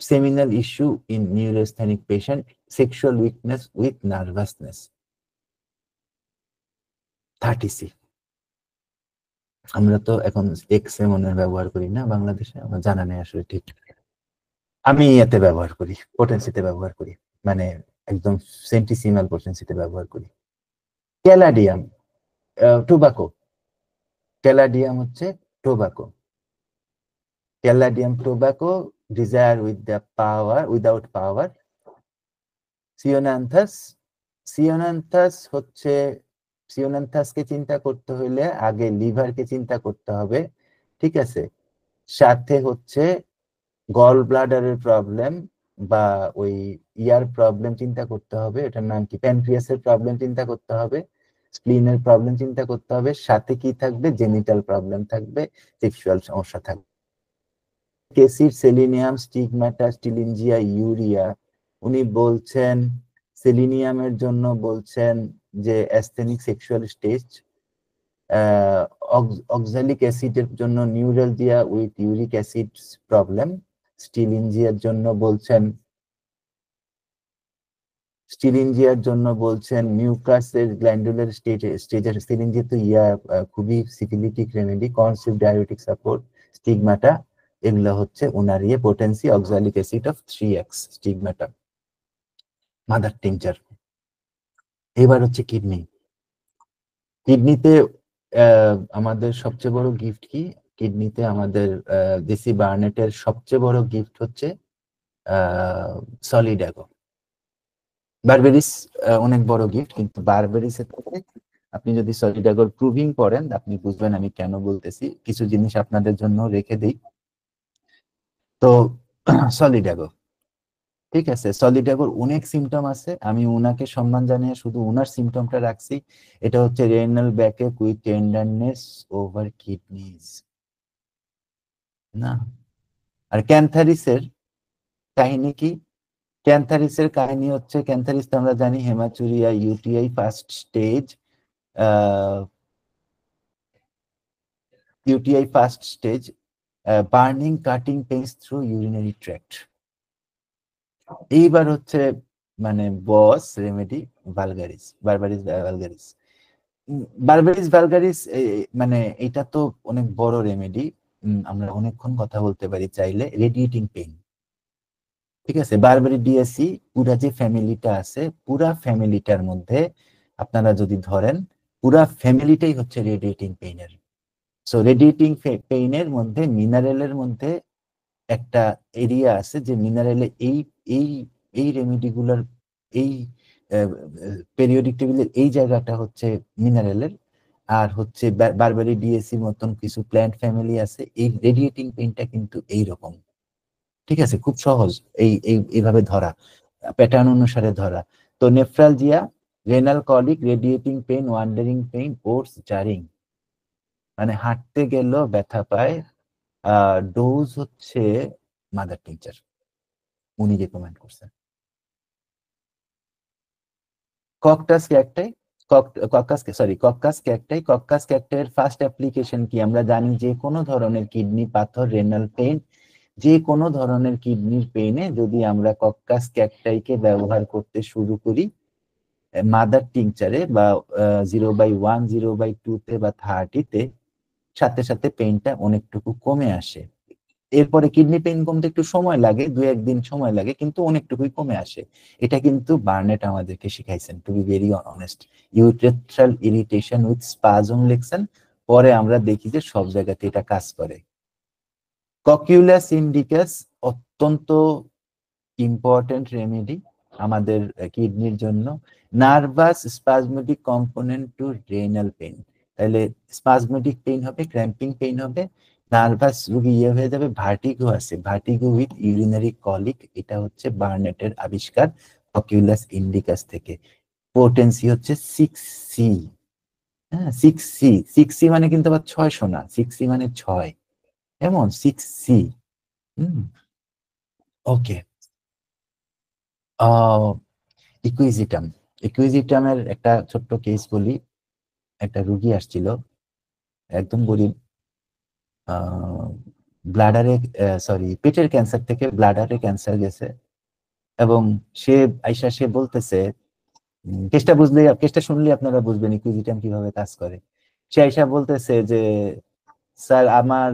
seminal issue in neurasthenic patient, sexual weakness with nervousness. 30C। আমরা তো এখন এক্সে মনে ব্যবহার করি না বাংলাদেশে, আমার জানা নেই আসলে ঠিক। আমি এতে ব্যবহার করি, পোটেন্সিতে ব্যবহার করি, মানে একদম সেন্টিসিমাল পোটেন্সিতে ব্যবহার করি। Caladium, tobacco. ক্যালাডিয়াম হচ্ছে tobacco. Caladium tobacco, desire with the power, without power. সিওনান্থাসকে চিন্তা করতে হইলে আগে লিভারকে চিন্তা করতে হবে, ঠিক আছে। সাথে হচ্ছে গল ব্লাডারের প্রবলেম বা ওই প্রবলেম চিন্তা করতে হবে, এটার নাম কি, প্যানক্রিয়াসের প্রবলেম চিন্তা করতে হবে, স্প্লিনের প্রবলেম চিন্তা করতে হবে, সাথে কি থাকবে, জেনিটাল প্রবলেম থাকবে, সেক্সুয়াল সমস্যা থাকবে। কেসির, সেলিনিয়াম, স্টিগমাটা, স্টিলিনজিয়া, ইউরিয়া। উনি বলছেন সেলিনিয়ামের জন্য বলছেন যে অ্যাস্থেনিক সেক্সুয়াল স্টেজ। অক্সালিক অ্যাসিডের জন্য neuralgia with uric acid problem. স্টিলিনজিয়ার জন্য মিউকাসের গ্ল্যান্ডুলার স্টেজের। স্টিলিনজিয়া তো খুবই syphilitic remedy, conceive diabetic support. Stigmata, এগুলো হচ্ছে ওনার potency, oxalic acid of 3x, stigmata, mother tincture. এবার হচ্ছে কিডনিতে আমাদের সবচেয়ে বড় গিফট কি, কিডনিতে আমাদের জেসি বার্নেটের সবচেয়ে বড় গিফট হচ্ছে সলিডাগো। বারবেরিস অনেক বড় গিফট, কিন্তু বারবেরিসের থেকে আপনি যদি সলিডাগোর প্রুভিং পড়েন আপনি বুঝবেন আমি কেন বলতেছি। কিছু জিনিস আপনাদের জন্য রেখে দিই। তো সলিডাগো, ঠিক আছে, সলিডাগোর অনেক সিমটম আছে, আমি উনাকে সম্মান জানিয়ে শুধু উনার সিমটমটা রাখছি। এটা হচ্ছে renal backache with tenderness over kidneys, না। আর ক্যান্থারিসের কাহিনী কি, ক্যান্থারিসের কাহিনী হচ্ছে, ক্যান্থারিস তো আমরা জানি hematuria, UTI first stage, burning cutting pains through urinary tract. এইবার হচ্ছে মানে boss remedy vulgaris, berberis vulgaris. Berberis vulgaris মানে এটা তো অনেক বড় রেমেডি, আমরা অনেকক্ষণ কথা বলতে পারি চাইলে। রেডিয়েটিং পেইন, ঠিক আছে। বারবারি ডিএসি পুরা যে ফ্যামিলিটা আছে, পুরা ফ্যামিলিটার মধ্যে আপনারা যদি ধরেন, পুরা ফ্যামিলিটাই হচ্ছে রেডিয়েটিং পেইনের। সো রেডিয়েটিং পেইনের মধ্যে মিনারেলের মধ্যে একটা এরিয়া আছে যে মিনারেলে এই এই এই রেমেডিগুলোর এই পেরিওডিক টেবিলের এই জায়গাটা হচ্ছে মিনারেলের। আর হচ্ছে বারবারি ডিএসি মতন কিছু প্ল্যান্ট ফ্যামিলি আছে, এই রেডিয়েটিং পেইনটা কিন্তু এইরকম, ঠিক আছে। খুব সহজ এইভাবে ধরা, প্যাটার্ন অনুসারে ধরা। তো nephralgia, renal colic, radiating pain, wandering pain, ওটস জারিং, মানে হাঁটতে গেলেও ব্যথা পায়। ডোজ হচ্ছে মাদার টিংচার, উনি রেকমেন্ড করছেন। ককটাস ক্যাকটাই, কক্কাস ক্যাকটাই, কক্কাস ক্যাকটাইয়ের ফার্স্ট অ্যাপ্লিকেশন কি আমরা জানি, যে কোনো ধরনের কিডনি পাথর, রেনাল পেইন, যে কোনো ধরনের কিডনির পেইনে যদি আমরা কক্কাস ক্যাকটাইকে ব্যবহার করতে শুরু করি মাদার টিংচারে বা 0/1, 0/2 বা 30-তে, সাথে সাথে পেইনটা অনেকটুকু কমে আসে। এরপরে কিডনি পেইন কমতে একটু সময় লাগে, 2-1 দিন সময় লাগে, কিন্তু অনেকটুকুই কমে আসে। এটা কিন্তু বার্নেট আমাদেরকে শিখাইছেন, to be very honest. Urethral irritation with spasm লিখছেন, পরে আমরা দেখি যে সব জায়গাতে এটা কাজ করে। ককিউলাস ইন্ডিকাস অত্যন্ত ইম্পর্টেন্ট রেমেডি আমাদের কিডনির জন্য। Nervous spasmodic component to renal pain, তাহলে স্পাজমেটিক পেইন হবে, ক্র্যাম্পিং পেইন হবে, নার্ভাস রোগী ইয়ে হয়ে যাবে। ভার্টিগো আছে, ভার্টিগো উইথ ইউরিনারি কলিক, এটা হচ্ছে বার্নেটের আবিষ্কার ককিউলাস ইন্ডিকাস থেকে। পোটেন্সি হচ্ছে 6C। হ্যাঁ, 6C, 6C মানে কিন্তু আবার 600 না, 6C মানে 6, এমন 6C। ওকে। ইকুইজিটাম, ইকুইজিটামের একটা ছোট্ট কেস বলি। একটা রুগী আসছিল, একদম গরিব, ব্লাডারে, সরি পেটের ক্যান্সার থেকে ব্লাডারে ক্যান্সার গেছে। এবং সে আইসা সে বলতেছে, কেসটা বুঝলে, কেসটা শুনলে আপনারা বুঝবেন ইকুইজিটাম কিভাবে কাজ করে। সে আইসা বলতেছে যে স্যার আমার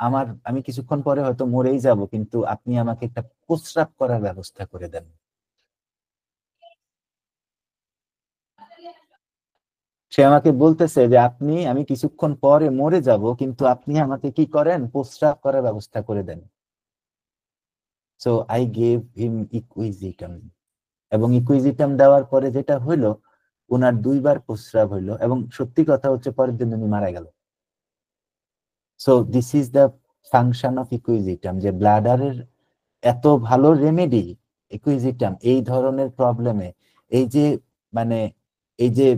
আমার আমি কিছুক্ষণ পরে হয়তো মরেই যাব, কিন্তু আপনি আমাকে একটা প্রস্রাব করার ব্যবস্থা করে দেন। সে আমাকে বলতেছে যে আমি কিছুক্ষণ পরে মরে যাব, কিন্তু আপনি আমাকে কি করেন, প্রস্রাব করার ব্যবস্থা করে দেন। So I gave him equisetum, এবং ইকুইজিটাম দেওয়ার পরে যেটা হইলো, ওনার 2বার প্রস্রাব হইলো, এবং সত্যি কথা হচ্ছে পরের দিন উনি মারা গেল। So this is the function of equisetum, যে ব্লাডারের এত ভালো রেমেডি ইকুইজিটাম এই ধরনের প্রবলেমে। এই যে মানে এই যে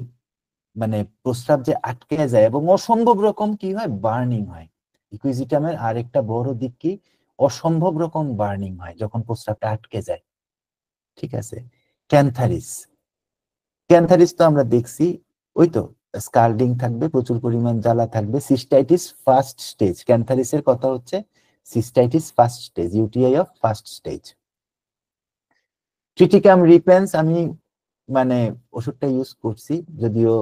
মানে প্রস্রাব যে আটকে যায় এবং অসম্ভব রকম কি হয়, বার্নিং হয়। ইকুইজিটামের আরেকটা বড় দিক কি, অসম্ভব রকম বার্নিং হয় যখন প্রস্রাবটা আটকে যায়, ঠিক আছে। ক্যান্থারিস, ক্যান্থারিস তো আমরা দেখছি, ওই তো স্কার্ডিং থাকবে, প্রচুর পরিমাণ জ্বালা থাকবে। সিস্টাইটিস ফার্স্ট স্টেজ, ক্যান্থারিসের কথা হচ্ছে cystitis first stage, UTI of first stage. Triticum repens আমি মানে ওষুধটা ইউজ করছি, যদিও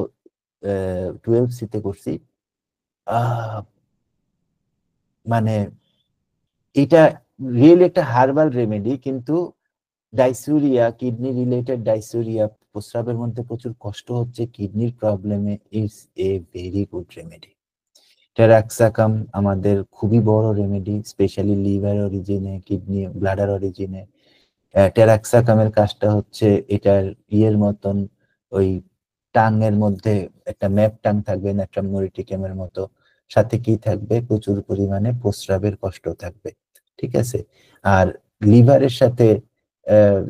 12C-তে করছি। মানে এটা রিয়েলি একটা হার্বাল রেমেডি, কিন্তু ডাইসুরিয়া, কিডনি রিলেটেড ডাইসুরিয়া, প্রস্রাবের মধ্যে প্রচুর কষ্ট হচ্ছে, কিডনির প্রবলেমে it's a very good remedy. Taraxacum আমাদের খুবই বড় রেমেডি, স্পেশালি লিভার অরিজিনে, কিডনি ব্লাডার অরিজিনে। টেরাক্সাকামের কাজটা হচ্ছে এটার ইয়ের মতন, ওই টাঙের মধ্যে একটা ম্যাপ টাং থাকবে ন্যাট্রামনোরিটিকেমের মতো, সাথে কি থাকবে, প্রচুর পরিমাণে প্রস্রাবের কষ্ট থাকবে, ঠিক আছে। আর লিভারের সাথে আহ,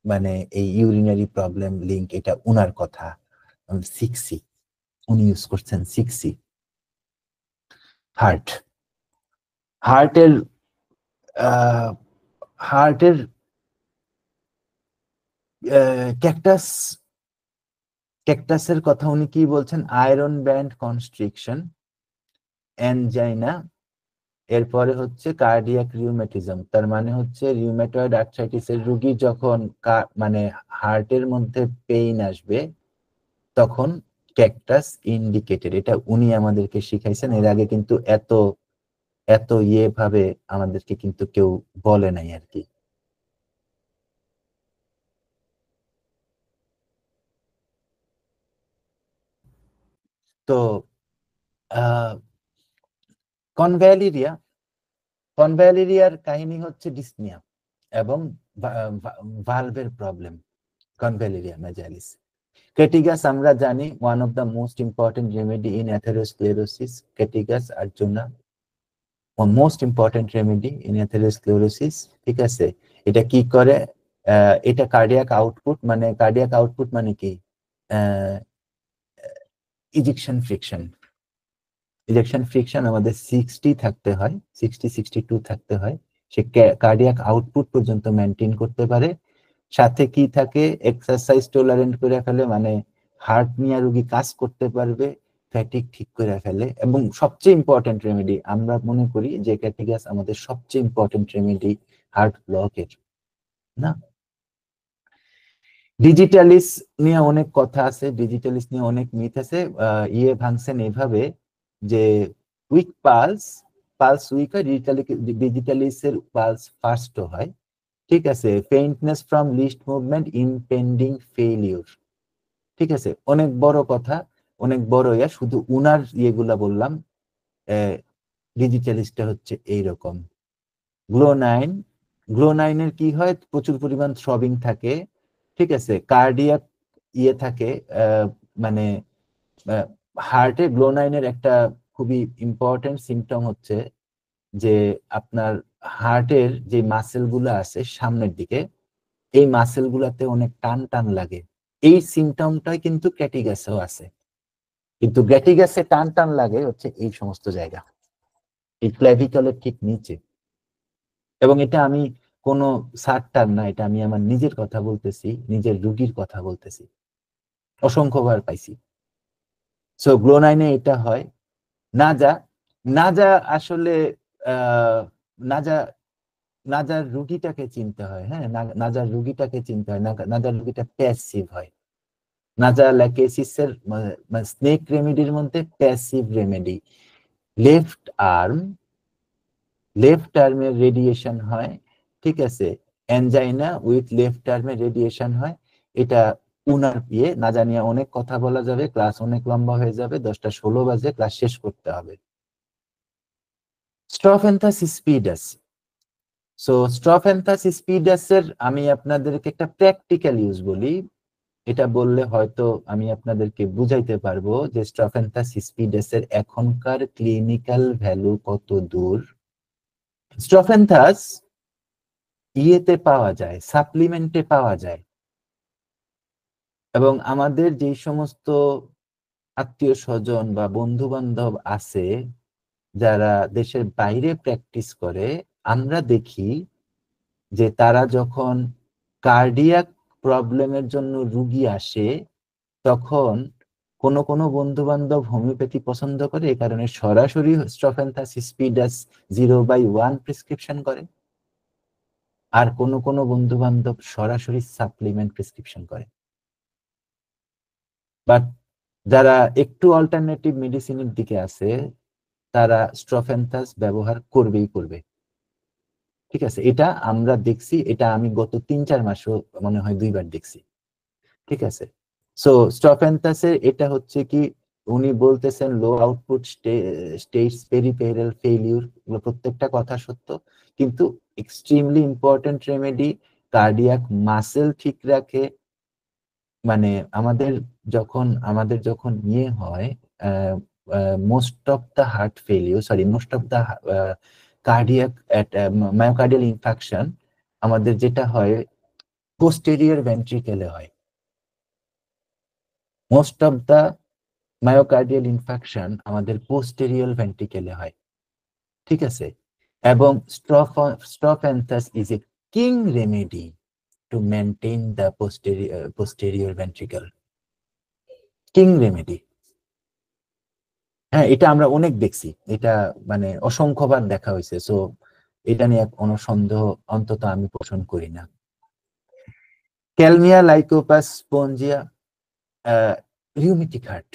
মানে এই ইউরিনারি প্রবলেম লিঙ্ক, এটা উনার কথা। 6C উনি ইউজ করছেন, 6C। হার্ট, হার্টের হার্টের ক্যাকটাস, ক্যাকটাসের কথা উনি কি বলছেন, আয়রন ব্যান্ড কনস্ট্রিকশন, অ্যানজাইনা, এরপরে হচ্ছে কার্ডিয়াক রিউমেটিজম, তার মানে হচ্ছে রিউমেটয়েড আর্থ্রাইটিসের রোগী যখন মানে হার্টের মধ্যে পেইন আসবে তখন ক্যাকটাস ইন্ডিকেটেড। এটা উনি আমাদেরকে শিখাইছেন, এর আগে কিন্তু এত এত ভাবে আমাদেরকে কিন্তু কেউ বলে নাই আর কি। তো কনভ্যালিরিয়া, কনভ্যালিরিয়ার কাহিনী হচ্ছে ডিসনিয়া এবং ভালভের প্রবলেম, কনভ্যালিরিয়া মেজালিস। ক্যাটিগাস আমরা জানি one of the most important remedy in atherosclerosis. ক্যাটিগাস arjuna most important remedy in atherosclerosis. ঠিক আছে, এটা কি করে? এটা কার্ডিয়াক আউটপুট, মানে কার্ডিয়াক আউটপুট মানে কি? Ejection friction. ইজেকশন ফ্রিকশন আমাদের 60 থাকতে হয়, 60-62 থাকতে হয়, সে কার্ডিয়াক আউটপুট পর্যন্ত মেনটেন করতে পারে। সাথে কি থাকে? এক্সারসাইজ টলারেন্ট করে ফেলে, মানে হার্ট নিয়ে রোগী কাজ করতে পারবে, ফ্যাটিক ঠিক করে ফেলে। এবং সবচেয়ে ইম্পর্টেন্ট রেমেডি, আমরা মনে করি যে ক্যাটিগাস আমাদের সবচেয়ে ইম্পর্টেন্ট রেমেডি হার্ট ব্লকের, না? ডিজিটালিস নিয়ে অনেক কথা আছে, ডিজিটালিস নিয়ে অনেক মিথ আছে। ভাঙছেন এইভাবে যে উইক পালস, পালস উইক হয়, ডিজিটালিসের পালস ফাস্ট হয়। ঠিক আছে, ফেইন্টনেস ফ্রম লিস্ট মুভমেন্ট, ইমপেন্ডিং ফেইলিউর। ঠিক আছে, অনেক বড় কথা, অনেক বড় শুধু উনার ইয়েগুলা বললাম। ডিজিটালিসটা হচ্ছে এইরকম। গ্লোনাইন, গ্লোনাইনের কি হয়? প্রচুর পরিমাণ থ্রবিং থাকে। ঠিক আছে, কার্ডিয়াক থাকে, মানে হার্টে গ্লোনাইনের একটা খুবই ইম্পর্টেন্ট সিমটম হচ্ছে যে আপনার হার্টের যে মাসেল গুলো আছে সামনের দিকে, এই মাসেল গুলাতে অনেক টান টান লাগে। এই সিমটমটাই কিন্তু ক্যাটিগাসেও আছে, কিন্তু ক্যাটিগাসে টান টান লাগে হচ্ছে এই সমস্ত জায়গা, এই ক্ল্যাভিকলের ঠিক নিচে। এবং এটা আমি কোনো সারটার না, এটা আমি আমার নিজের কথা বলতেছি, নিজের রুগীর কথা বলতেছি, অসংখ্যবার পাইছি। সো গ্লোনাইনে এটা হয়। নাজা, নাজা আসলে নাজা, নাজার রুগীটাকে চিনতে হয়। হ্যাঁ, নাজার রুগীটাকে চিনতে হয়। নাজার রুগীটা প্যাসিভ হয়। নাজা ল্যাকেসিসের স্নেক রেমেডির মধ্যে passive remedy. Left arm, left আর্মে রেডিয়েশন হয়। ঠিক আছে, অ্যানজাইনা উইথ লেফট আর্মে রেডিয়েশন হয়। এটা উনার পিয়ে না জানিয়ে অনেক কথা বলা যাবে, ক্লাস অনেক লম্বা হয়ে যাবে, 10টা 16 বাজে, ক্লাস শেষ করতে হবে। স্ট্রফেন্থাস স্পিডাস। সো স্ট্রফেন্থাস স্পিডাসের আমি আপনাদেরকে একটা প্র্যাকটিক্যাল ইউজ বলি। এটা বললে হয়তো আমি আপনাদেরকে বুঝাইতে পারবো যে স্ট্রফেন্থাস স্পিডাসের এখনকার ক্লিনিক্যাল ভ্যালু কত দূর। স্ট্রফেন্থাস ইয়েতে পাওয়া যায়, সাপ্লিমেন্টে পাওয়া যায়। এবং আমাদের যে সমস্ত আত্মীয় স্বজন বা বন্ধু বান্ধব আছে যারা দেশের বাইরে প্র্যাকটিস করে, আমরা দেখি যে তারা যখন কার্ডিয়াক প্রবলেমের জন্য রুগী আসে, তখন কোনো কোনো বন্ধু বান্ধব হোমিওপ্যাথি পছন্দ করে, এই কারণে সরাসরি স্ট্রফেন্থাস স্পিডাস 0/1 প্রেসক্রিপশন করে। আর কোনো কোনো বন্ধু বান্ধব সরাসরি সাপ্লিমেন্ট প্রেসক্রিপশন করে। বাট যারা একটু অল্টারনেটিভ মেডিসিনের দিকে আছে তারা স্ট্রফেন্থাস ব্যবহার করবেই করবে। ঠিক আছে, এটা আমরা দেখছি, এটা আমি গত 3-4 মাসও মনে হয় 2বার দেখছি। ঠিক আছে, সো স্ট্রফেন্থাসের এটা হচ্ছে কি, উনি বলতেছেন low output states, peripheral failure, প্রত্যেকটা কথা সত্য, কিন্তু extremely important remedy, cardiac muscle ঠিক রাখে। মানে আমাদের যখন ইয়ে হয়, most of the heart failure, sorry most of the cardiac myocardial infarction আমাদের যেটা হয় পোস্টেরিয়র ভেন্ট্রিকেলে হয়। Most of the myocardial infarction আমাদের পোস্টেরিয়র ভেন্ট্রিকেলে হয়। ঠিক আছে, এবং strophanthus is a king remedy to maintain the posterior ventricle, king remedy. হ্যাঁ, এটা আমরা অনেক দেখছি, এটা মানে অসংখ্যবার দেখা হয়েছে। সো এটা নিয়ে কোনো সন্দেহ অন্তত আমি পোষণ করি না। Kalmia লাইকোপাস Spongia rheumatic heart.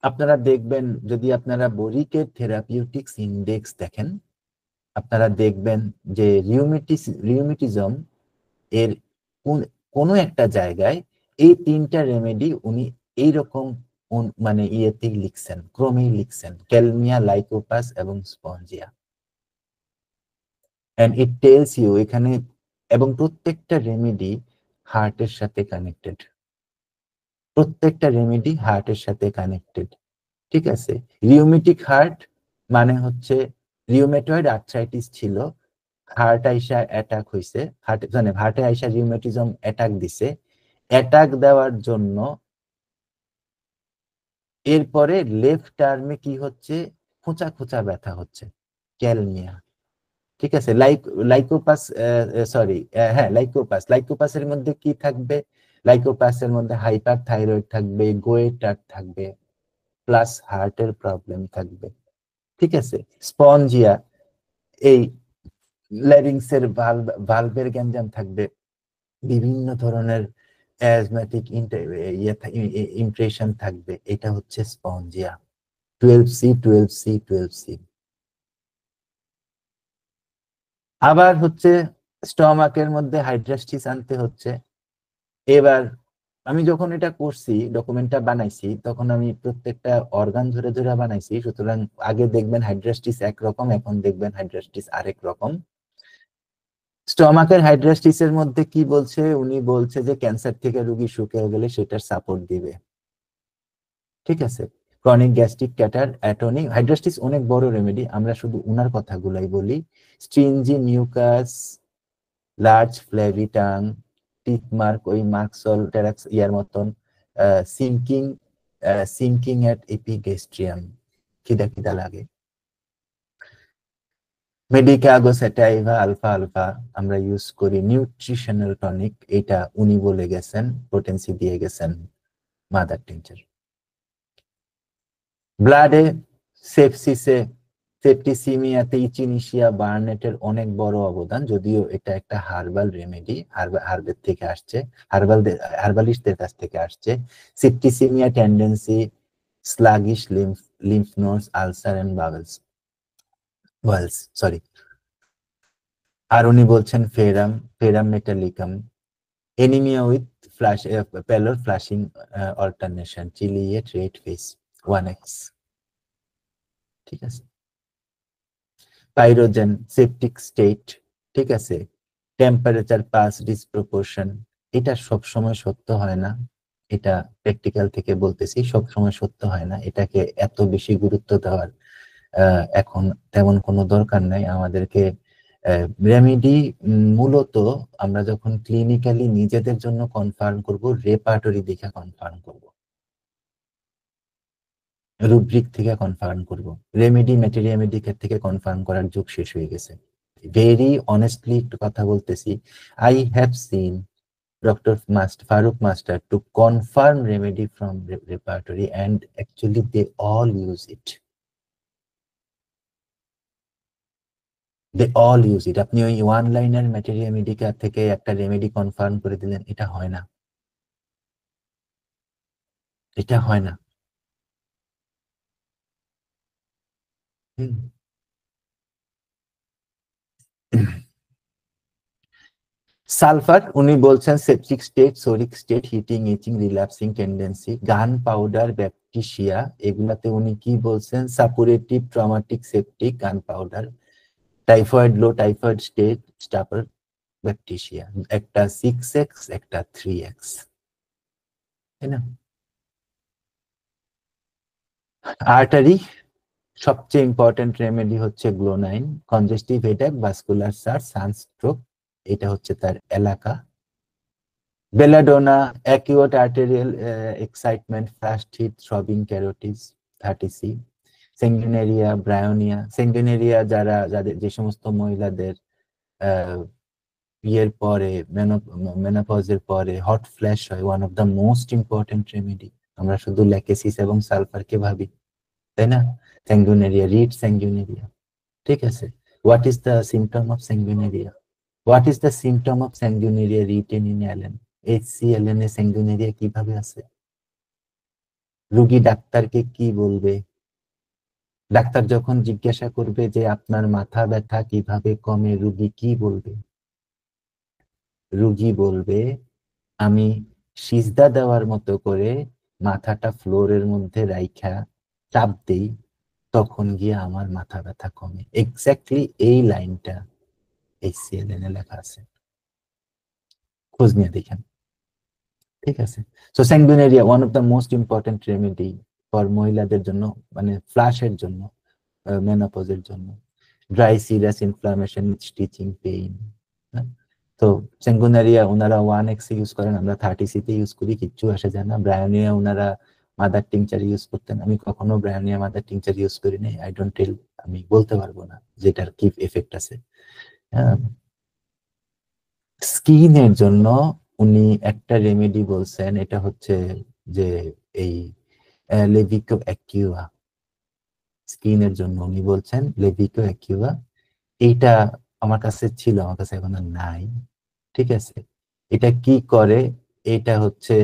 আপনারা দেখবেন, যদি আপনারা বোরিকের থেরাপিউটিক্স ইন্ডেক্স দেখেন, আপনারা দেখবেন যে রিউমেটিজম এর কোনো একটা জায়গায় এই তিনটা রেমেডি উনি এইরকম মানে ইয়েতেই লিখছেন, ক্রমেই লিখছেন, ক্যালমিয়া, লাইকোপাস এবং spongia. And it tells you এখানে, এবং প্রত্যেকটা রেমেডি হার্টের সাথে কানেক্টেড, প্রত্যেকটা রেমেডি হার্টের সাথে কানেক্টেড। ঠিক আছে, রিউমেটিক হার্ট মানে হচ্ছে রিউমেটয়েড আর্থ্রাইটিস ছিল, হার্ট আইসা অ্যাটাক হইছে, হার্টে আইসা রিউমেটিজম অ্যাটাক দিছে, অ্যাটাক দেওয়ার জন্য এরপরে লেফট আর্মে কি হচ্ছে, খোঁচা খোঁচা ব্যথা হচ্ছে, ক্যালমিয়া। ঠিক আছে, লাইকোপাস, সরি, হ্যাঁ লাইকোপাসের মধ্যে কি থাকবে, লাইকোপাসের মধ্যে হাইপার থাইরয়েড থাকবে, গোয়েটার থাকবে, প্লাস হার্টের প্রবলেম থাকবে। ঠিক আছে, স্পঞ্জিয়া এই ল্যারিংসের ভালভের গ্যাঞ্জাম থাকবে, বিভিন্ন ধরনের অ্যাজমেটিক ইমপ্রেশন থাকবে, এটা হচ্ছে স্পঞ্জিয়া। 12C 12C 12C। আবার হচ্ছে স্টমাকের মধ্যে হাইড্রাস্টিস আনতে হচ্ছে। এবার আমি যখন এটা করছি, ডকুমেন্টটা বানাইছি, তখন আমি প্রত্যেকটা অর্গান ধরে ধরে বানাইছি, সুতরাং আগে দেখবেন হাইড্রাস্টিস একরকম, এখন দেখবেন হাইড্রাস্টিস আরেক রকম। স্টমাকের হাইড্রাস্টিসের মধ্যে কি বলছে, উনি বলছে যে ক্যান্সার থেকে রোগী শুকিয়ে গেলে সেটার সাপোর্ট দিবে। ঠিক আছে, chronic gastric catarrh atonic hydrastis অনেক বড় রেমেডি, আমরা শুধু উনার কথাগুলাই বলি। Stringy mucus, large flabby tongue, teeth mark, ওই মার্কসল টেরাক্স ইয়ার মতন, সিঙ্কিং, সিঙ্কিং এট এপিগেস্ট্রিয়াম, খিদা খিদা লাগে। মেডিকাগো স্যাটাইভা আলফা আলফা আমরা ইউজ করি, নিউট্রিশনাল টনিক, এটা উনি বলে গেছেন, পোটেন্সি দিয়ে গেছেন মাদার টিনচার। ব্লাডে সেপসিসে, সেপ্টিসিমিয়াতে ইচিনিশিয়া বার্নেটের অনেক বড় অবদান, যদিও এটা একটা হার্বাল রেমেডি, হার্বের থেকে আসছে, হার্বালিস্টদের কাছ থেকে আসছে। Septicemia tendency, sluggish lymph nodes, ulcer and walls, sorry. আর উনি বলছেন ferrum metallicum, anemia with pallor flushing alternation, চিলিয়েট রেড ফেস 1x। ঠিক আছে, পাইরোজেন, সেপটিক স্টেট, ঠিক আছে, টেম্পারেচার পাস ডিসপ্রপোর্শন, এটা সব সময় সত্য হয় না, এটা প্র্যাকটিক্যাল থেকে বলতেছি, সব সময় সত্য হয় না, এটাকে এত বেশি গুরুত্ব দেওয়ার এখন তেমন কোনো দরকার নাই আমাদেরকে। রেমেডি মূলত আমরা যখন ক্লিনিক্যালি নিজেদের জন্য কনফার্ম করব, রেপার্টরি দেখে কনফার্ম করব, রুব্রিক থেকে কনফার্ম করব। রেমেডি ম্যাটেরিয়ামেডিকের থেকে কনফার্ম করার যুগ শেষ হয়ে গেছে। ভেরি অনেস্টলি একটু কথা বলতেছি, I have seen doctor Farooq Master to confirm remedy from repertory and actually they all use it, they all use it. আপনি ওই ওয়ান লাইনার ম্যাটেরিয়ামেডিকা থেকে একটা রেমেডি কনফার্ম করে দিলেন, এটা হয় না, এটা হয় না। সালফার উনি বলছেন septic state, psoric state, heating, itching, relapsing tendency, gun powder, bacteria, এগুলাতে উনি কি বলছেন, suppurative, traumatic, septic, gun powder, typhoid, low typhoid state, stupor, bacteria, একটা 6x একটা 3x, তাই না? আর্টারি সবচেয়ে ইম্পর্টেন্ট রেমেডি হচ্ছে glonoine, congestive headache, vascular surge, sunstroke, এটা হচ্ছে তার এলাকা। Belladonna, acute arterial excitement, fast heat, throbbing carotids, 30C। Sanguinaria, bryonia, sanguinaria যাদের, যে সমস্ত মহিলাদের ইয়ের পরে, মেনোপজের পরে হট ফ্ল্যাশ হয়, one of the most important remedy. আমরা শুধু ল্যাকেসিস এবং সালফারকে ভাবি, তাই না? স্যাঙ্গুইনেরিয়া, রিড স্যাঙ্গুইনেরিয়া, ঠিক আছে। What is the symptom of sanguinaria? What is the symptom of sanguinaria written in Allen? HCLN এ স্যাঙ্গুইনেরিয়া কিভাবে আছে? রোগী ডাক্তারকে কি বলবে? ডাক্তার যখন জিজ্ঞাসা করবে যে আপনার মাথা ব্যথা কিভাবে কমে, রোগী কি বলবে? রোগী বলবে আমি সিজদা দেওয়ার মতো করে মাথাটা ফ্লোরের মধ্যে রাইখা চাপ দেই, তখন গিয়ে আমার মাথা ব্যথা কমে। এক্স্যাক্টলি এই লাইনটা HCLN এ লেখা আছে, খোঁজ নিয়ে দেখেন, ঠিক আছে। So sanguinaria one of the most important remedy for মহিলাদের জন্য, মানে ফ্লাশের জন্য, মেনোপজের জন্য। Dry serous inflammation, stitching pain. তো স্যাঙ্গুইনেরিয়া ওনারা 1x ইউজ করেন, আমরা 30C তে ইউজ করি, কিচ্ছু আসে যায় না। ব্রায়োনিয়া ওনারা মাদার টিংচার ইউজ করতেন, আমি কখনো ব্রায়োনিয়া মাদার টিংচার ইউজ করি নাই, আই ডোন্ট টেল, আমি বলতে পারবো না যেটার কি এফেক্ট আছে। স্কিনের জন্য উনি একটা রেমেডি বলছেন, এটা হচ্ছে যে এই লেভিকো অ্যাকিউয়া। স্কিনের জন্য উনি বলছেন লেভিকো অ্যাকিউয়া। এইটা আমার কাছে ছিল, আমার কাছে এখন আর নাই, ঠিক আছে। এটা কি করে? এটা হচ্ছে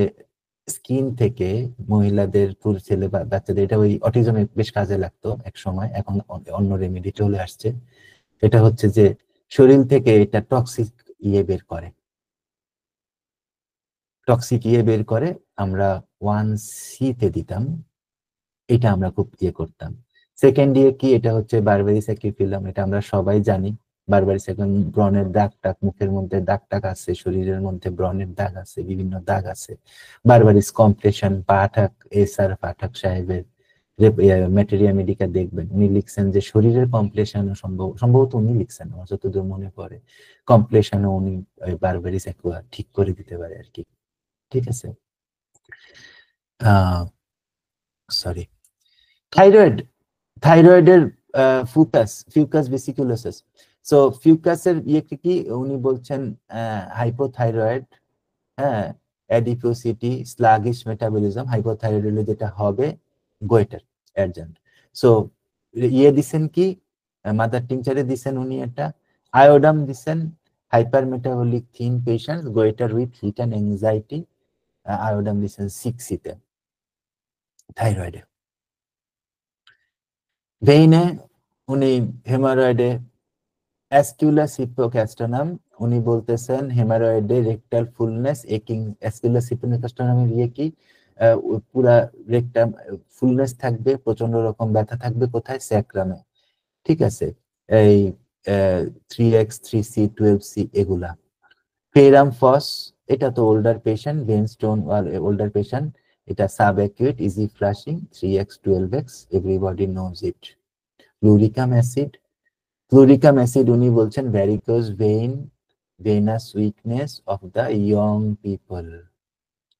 স্কিন থেকে মহিলাদের, পুরুষ ছেলে বা বাচ্চাদের, এটা ওই অটিজমে বেশ কাজে লাগতো এক সময়, এখন অন্য রেমেডি চলে আসছে। এটা হচ্ছে যে শরীর থেকে এটা টক্সিক ইয়ে বের করে, টক্সিক ইয়ে বের করে। আমরা 1C তে দিতাম, এটা আমরা খুব ইয়ে করতাম। সেকেন্ড ইয়ে কি? এটা হচ্ছে বারবারিস অ্যাকিউফিলাম, এটা আমরা সবাই জানি। বারবারিস এখন ব্রণের দাগ টাগ, মুখের মধ্যে দাগ টাগ আছে, শরীরের মধ্যে ব্রণের দাগ আছে, বিভিন্ন দাগ আছে। বারবারিস কমপ্রেশন, পাঠক SR পাঠক সাহেবের ম্যাটেরিয়া মেডিকা দেখবেন, উনি লিখছেন যে শরীরের কমপ্লেশন সম্ভবত উনি লিখছেন, আমার যতদূর মনে পড়ে, কমপ্লেশনও উনি বারবারিস অ্যাকুয়া ঠিক করে দিতে পারে আর কি, ঠিক আছে। সরি, থাইরয়েড, থাইরয়েডের ফিউকাস ভেসিকুলোসিস। সো ফিউকাসের ইয়েকে কি উনি বলছেন? হাইপোথাইরয়েড, হ্যাঁ, অ্যাডিপোসিটি, স্লাগিশ মেটাবলিজম। হাইপোথাইরয়েড হলে যেটা হবে, গোয়েটার এর্জেন্ট। সো ইয়ে দিছেন কি, মাদার টিংচারে দিছেন উনি এটা, আয়োডাম দিছেন, hyper metabolic thin patient, goiter with heat and anxiety, iodum দিছেন 6C তে থাইরয়েডে। ভেইনে উনি হেমারয়েডে অ্যাসকুলাস হিপোক্যাস্ট্রানাম, উনি বলতেছেন হেমারয়েডে রেকটাল ফুলনেস একিং। অ্যাসকুলাস হিপোক্যাস্ট্রানামের ইয়ে কি? পুরা রেকটাম ফুলনেস থাকবে, প্রচন্ড রকম ব্যথা থাকবে, কোথায়? স্যাক্রামে, ঠিক আছে। এই 3X 3C 12C এগুলা। ফেরাম ফস, এটা তো ওল্ডার পেশেন্ট, ভেন স্টোন আর ওল্ডার পেশেন্ট, এটা sub acute easy flushing, 3X 12X, everybody knows it. Fluoricum acid, fluoricum acid উনি বলছেন varicose vein, venous weakness of the young people,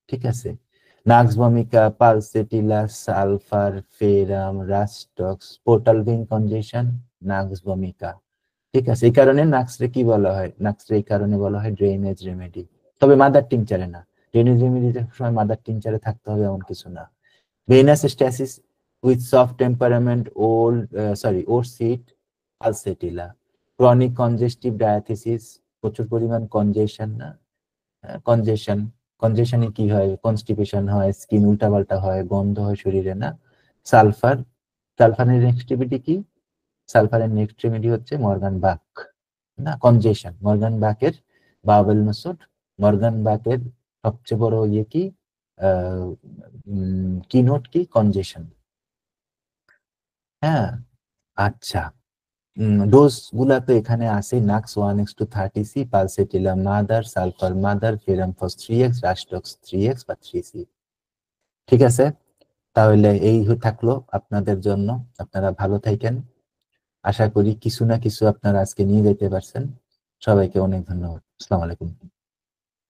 ঠিক আছে। Nux vomica, pulsatilla, sulphur, ferrum, rhus tox, portal vein congestion, nux vomica, ঠিক আছে। এই কারণে নাক্সরে কি বলা হয়? নাক্সরে এই কারণে বলা হয় ড্রেনেজ রেমেডি, তবে মাদার টিংচারে না। ড্রেনেজ রেমেডিতে সময় মাদার টিংচারে থাকতে হবে এমন কিছু না। Venous stasis with soft temperament, ওর সিট, পালসেটিলা। ক্রনিক কনজেস্টিভ ডায়াথিসিস, প্রচুর পরিমাণ কনজেশন, না কনজেশন, কনজেশনে কি হয়? কনস্টিপেশন হয়, স্কিন উল্টাপাল্টা হয়, গন্ধ হয় শরীরে, না। সালফার, সালফারের এক্সট্রিমিটি কি? সালফারের নেক্সট রেমেডি হচ্ছে মর্গান বাক, না কনজেশন, মর্গান বাকের বাওয়েল মেথড। মর্গান বাকের সবচেয়ে বড় ইয়ে কি, কিনোট কি? কনজেশন, হ্যাঁ। আচ্ছা, ডোজ গুলা তো এখানে আছে, নাক্স 1x to 30C, pulsatilla mother, sulphur mother, ferrum phos 3X, রাস্টক্স 3X বা 3C, ঠিক আছে। তাহলে এই থাকলো আপনাদের জন্য, আপনারা ভালো থাকেন। আশা করি কিছু না কিছু আপনারা আজকে নিয়ে যেতে পারছেন। সবাইকে অনেক ধন্যবাদ। আসসালামু আলাইকুম।